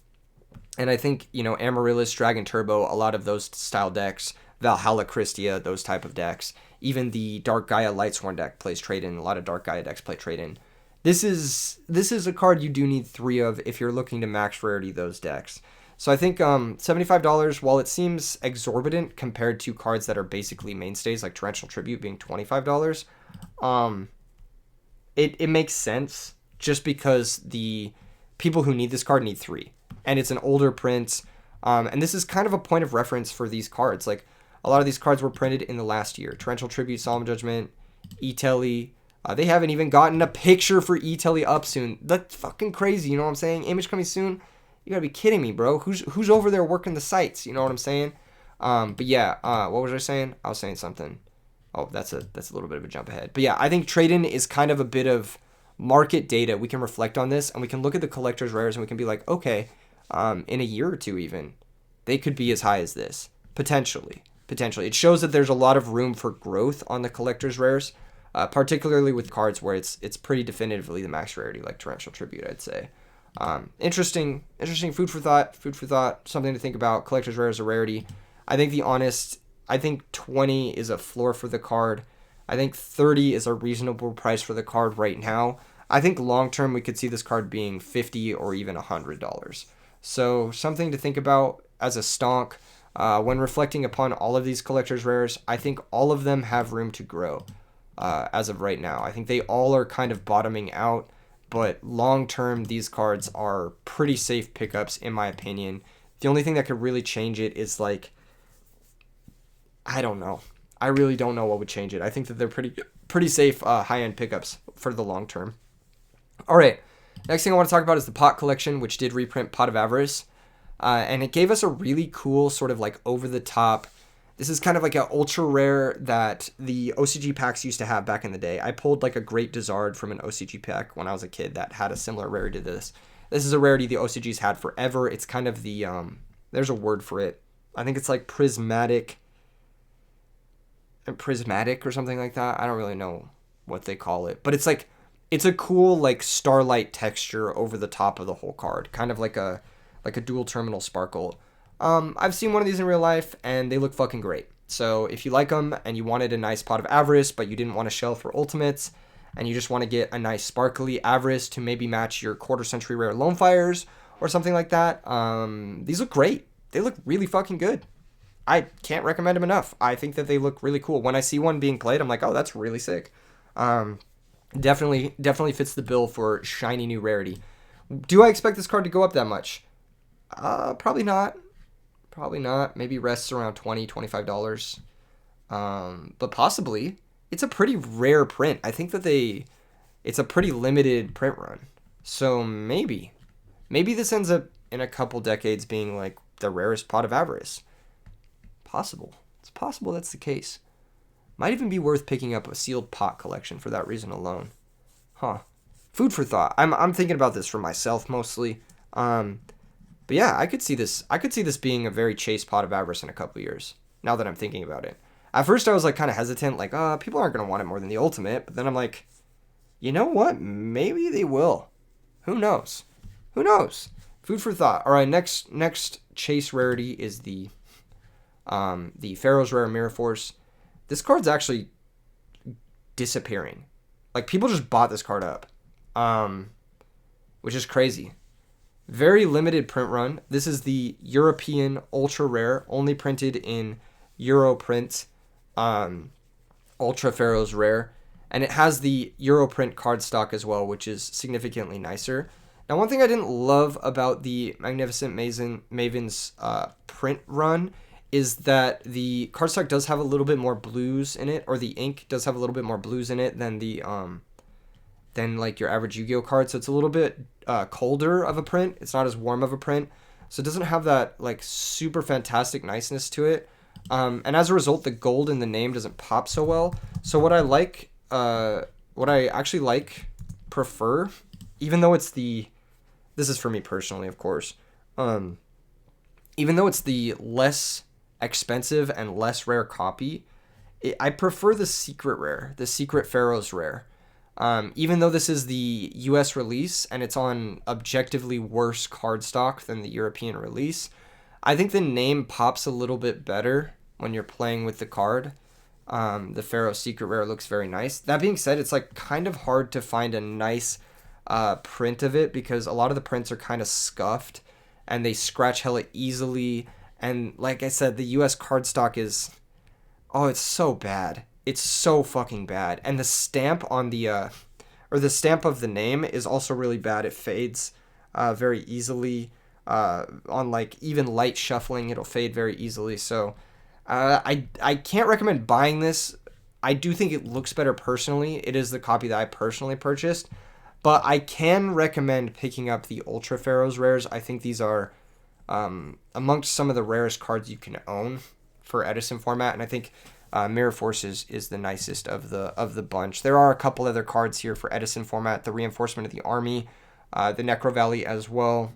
I think, Amaryllis, Dragon Turbo, a lot of those style decks, Valhalla Christia, those type of decks, even the Dark Gaia Lightsworn deck plays trade-in. A lot of Dark Gaia decks play trade-in. This is a card you do need 3 of if you're looking to max rarity those decks. So I think $75, while it seems exorbitant compared to cards that are basically mainstays like Torrential Tribute being $25, it makes sense just because the people who need this card need 3. And it's an older print. And this is kind of a point of reference for these cards. Like, a lot of these cards were printed in the last year. Torrential Tribute, Solemn Judgment, E-Telly. They haven't even gotten a picture for E-Telly up soon. That's fucking crazy, you know what I'm saying? Image coming soon? You gotta be kidding me, bro. Who's over there working the sites? You know what I'm saying? But yeah, what was I saying? I was saying something. Oh, that's a little bit of a jump ahead. But yeah, I think trade-in is kind of a bit of market data. We can reflect on this, and we can look at the collector's rares, and we can be like, okay, in a year or two even, they could be as high as this. Potentially. It shows that there's a lot of room for growth on the collector's rares, particularly with cards where it's pretty definitively the max rarity, like Torrential Tribute, I'd say. Interesting food for thought, something to think about. Collector's rare is a rarity. I think 20 is a floor for the card. I think 30 is a reasonable price for the card right now. I think long term we could see this card being $50 or even $100. So something to think about as a stonk. When reflecting upon all of these collector's rares, I think all of them have room to grow as of right now. I think they all are kind of bottoming out. But long-term, these cards are pretty safe pickups, in my opinion. The only thing that could really change it is, like, I don't know. I really don't know what would change it. I think that they're pretty safe high-end pickups for the long term. All right. Next thing I want to talk about is the Pot Collection, which did reprint Pot of Avarice. And it gave us a really cool sort of, like, over-the-top. This is kind of like an ultra rare that the OCG packs used to have back in the day. I pulled like a Great Dizard from an OCG pack when I was a kid that had a similar rarity to this. This is a rarity the OCG's had forever. It's kind of the, there's a word for it. I think it's like prismatic or something like that. I don't really know what they call it. But it's like, it's a cool like starlight texture over the top of the whole card. Kind of like a dual terminal sparkle. I've seen one of these in real life, and they look fucking great. So if you like them and you wanted a nice pot of Avarice, but you didn't want to shell for ultimates, and you just want to get a nice sparkly Avarice to maybe match your quarter century rare Lone Fires or something like that, these look great. They look really fucking good. I can't recommend them enough. I think that they look really cool. When I see one being played, I'm like, oh, that's really sick. Definitely fits the bill for shiny new rarity. Do I expect this card to go up that much? Probably not. Maybe rests around $20, $25. But possibly. It's a pretty rare print. I think that it's a pretty limited print run. So maybe this ends up in a couple decades being like the rarest pot of Avarice. Possible. It's possible that's the case. Might even be worth picking up a sealed pot collection for that reason alone. Huh. Food for thought. I'm thinking about this for myself mostly. But yeah, I could see this being a very chase pot of Avarice in a couple years, now that I'm thinking about it. At first I was like kind of hesitant, like, people aren't going to want it more than the ultimate, but then I'm like, you know what? Maybe they will. Who knows? Food for thought. All right, next chase rarity is the Pharaoh's Rare Mirror Force. This card's actually disappearing. Like, people just bought this card up, which is crazy. Very limited print run. This is the European Ultra Rare, only printed in Euro print, Ultra Pharaoh's Rare. And it has the Euro print cardstock as well, which is significantly nicer. Now, one thing I didn't love about the Magnificent Maven's print run is that the cardstock does have a little bit more blues in it, or the ink does have a little bit more blues in it than the than like your average Yu-Gi-Oh card. So it's a little bit colder of a print. It's not as warm of a print. So it doesn't have that like super fantastic niceness to it. And as a result, the gold in the name doesn't pop so well. So what I actually prefer, even though this is for me personally, of course, even though it's the less expensive and less rare copy, I prefer the secret rare, the secret Pharaoh's Rare. Even though this is the US release and it's on objectively worse cardstock than the European release, I think the name pops a little bit better when you're playing with the card. The Pharaoh Secret Rare looks very nice. That being said, it's like kind of hard to find a nice print of it because a lot of the prints are kind of scuffed and they scratch hella easily. And like I said, the US cardstock is, it's so bad. It's so fucking bad. And the stamp on the stamp of the name is also really bad. It fades very easily. On like even light shuffling, it'll fade very easily. So I can't recommend buying this. I do think it looks better personally. It is the copy that I personally purchased. But I can recommend picking up the Ultra Pharaoh's Rares. I think these are amongst some of the rarest cards you can own for Edison format. And I think Mirror Force is the nicest of the bunch. There are a couple other cards here for Edison format. The Reinforcement of the Army, the Necro Valley as well,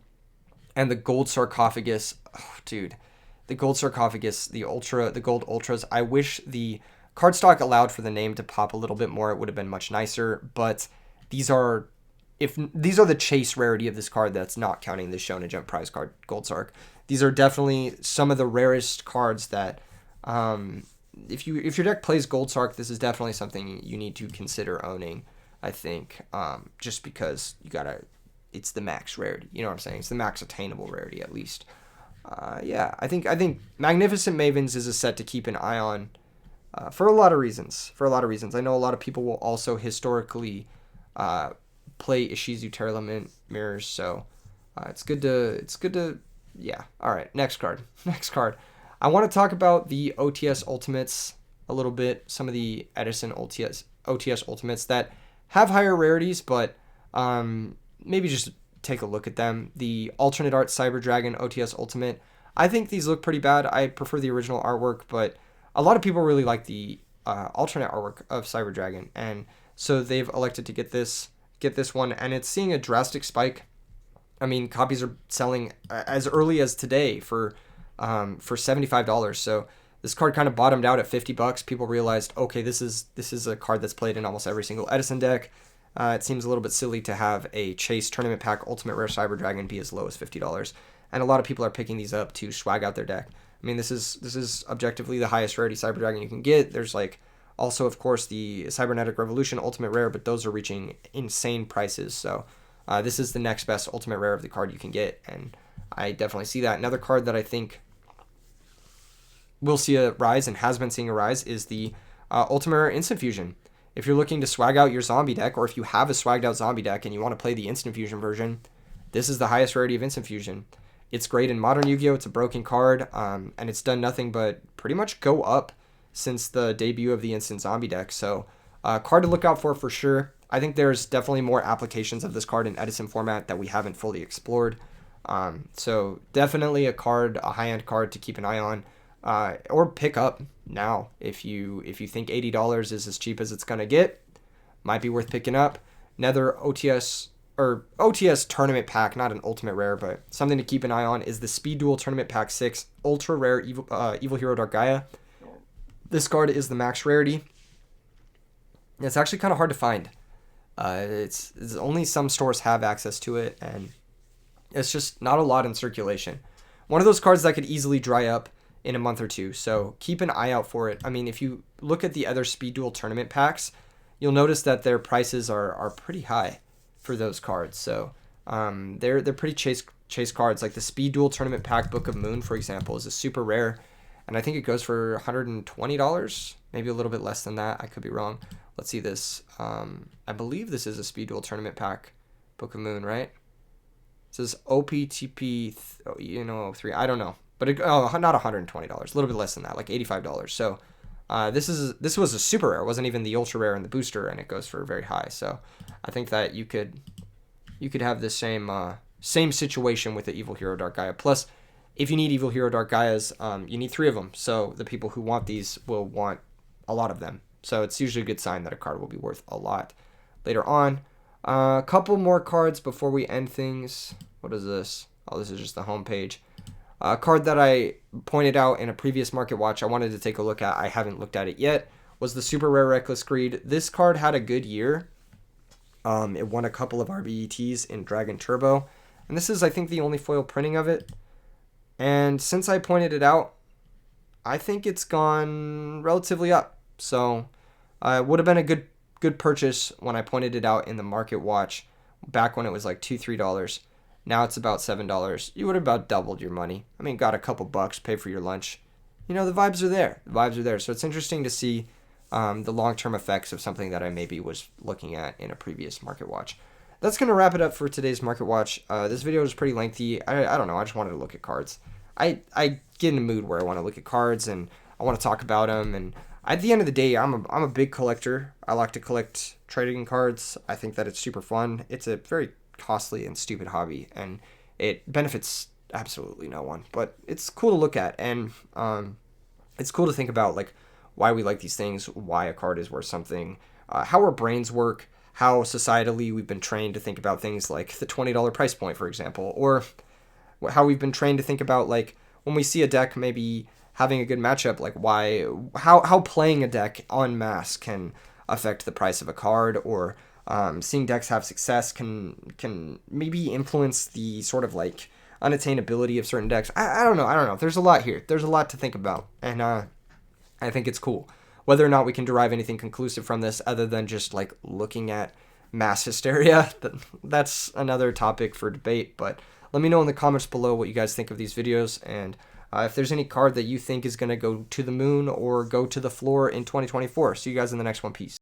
and the Gold Sarcophagus. Oh, dude, the Gold Sarcophagus, the Gold Ultras. I wish the cardstock allowed for the name to pop a little bit more. It would have been much nicer. But these are the chase rarity of this card. That's not counting the Shonen Jump prize card, Gold Sark. These are definitely some of the rarest cards that. If your deck plays Gold Sark, this is definitely something you need to consider owning, I think, just because it's the max rarity, you know what I'm saying? It's the max attainable rarity, at least. I think Magnificent Mavens is a set to keep an eye on, for a lot of reasons. I know a lot of people will also historically, play Ishizu Terralament mirrors, so, it's good to, yeah. All right, next card. I want to talk about the OTS Ultimates a little bit, some of the Edison OTS Ultimates that have higher rarities, but maybe just take a look at them. The Alternate Art Cyber Dragon OTS Ultimate, I think these look pretty bad. I prefer the original artwork, but a lot of people really like the alternate artwork of Cyber Dragon, and so they've elected to get this one, and it's seeing a drastic spike. I mean, copies are selling as early as today for $75. So this card kind of bottomed out at $50. People realized, okay, this is a card that's played in almost every single Edison deck. It seems a little bit silly to have a Chase Tournament Pack Ultimate Rare Cyber Dragon be as low as $50, and a lot of people are picking these up to swag out their deck. I mean, this is objectively the highest rarity Cyber Dragon you can get. There's like also, of course, the Cybernetic Revolution Ultimate Rare, but those are reaching insane prices. So this is the next best Ultimate Rare of the card you can get, and I definitely see that. Another card that I think will see a rise and has been seeing a rise is the Ultimate Rare Instant Fusion. If you're looking to swag out your zombie deck, or if you have a swagged out zombie deck and you want to play the Instant Fusion version, this is the highest rarity of Instant Fusion. It's great in Modern Yu-Gi-Oh! It's a broken card, and it's done nothing but pretty much go up since the debut of the Instant Zombie deck. So, card to look out for sure. I think there's definitely more applications of this card in Edison format that we haven't fully explored. So definitely a high-end card to keep an eye on, or pick up now if you think $80 is as cheap as it's gonna get. Might be worth picking up. Another OTS tournament pack, not an ultimate rare, but something to keep an eye on, is the Speed Duel Tournament Pack 6 Ultra Rare Evil Hero Dark Gaia. This card is the max rarity. It's actually kind of hard to find. It's only some stores have access to it, and it's just not a lot in circulation. One of those cards that could easily dry up in a month or two, so keep an eye out for it. I mean, if you look at the other Speed Duel tournament packs, you'll notice that their prices are pretty high for those cards. So they're pretty chase cards. Like the Speed Duel tournament pack Book of Moon, for example, is a super rare, and I think it goes for $120, maybe a little bit less than that. I could be wrong. Let's see this. I believe this is a Speed Duel tournament pack Book of Moon, right? It says OPTP 3. I don't know, but not $120, a little bit less than that, like $85. So this was a super rare. It wasn't even the ultra rare and the booster, and it goes for very high. So I think that you could have the same situation with the Evil Hero Dark Gaia. Plus, if you need Evil Hero Dark Gaias, you need 3 of them. So the people who want these will want a lot of them. So it's usually a good sign that a card will be worth a lot later on. A couple more cards before we end things. What is this? Oh, this is just the home page. A card that I pointed out in a previous market watch I wanted to take a look at, I haven't looked at it yet, was the Super Rare Reckless Greed. This card had a good year. It won a couple of RBETs in Dragon Turbo. And this is, I think, the only foil printing of it. And since I pointed it out, I think it's gone relatively up. So it would have been a good purchase when I pointed it out in the market watch back when it was like $2-3. Now it's about $7. You would have about doubled your money. I mean, got a couple bucks, pay for your lunch. The vibes are there. The vibes are there. So it's interesting to see the long-term effects of something that I maybe was looking at in a previous market watch. That's going to wrap it up for today's market watch. This video was pretty lengthy. I don't know. I just wanted to look at cards. I get in a mood where I want to look at cards and I want to talk about them. And at the end of the day, I'm a big collector. I like to collect trading cards. I think that it's super fun. It's a very costly and stupid hobby, and it benefits absolutely no one. But it's cool to look at, and it's cool to think about like why we like these things, why a card is worth something, how our brains work, how societally we've been trained to think about things like the $20 price point, for example, or how we've been trained to think about like when we see a deck maybe having a good matchup, like how playing a deck en masse can affect the price of a card, or seeing decks have success can maybe influence the sort of like unattainability of certain decks. I don't know. There's a lot here. There's a lot to think about, and I think it's cool. Whether or not we can derive anything conclusive from this other than just like looking at mass hysteria, that's another topic for debate. But let me know in the comments below what you guys think of these videos, and if there's any card that you think is going to go to the moon or go to the floor in 2024. See you guys in the next one. Peace.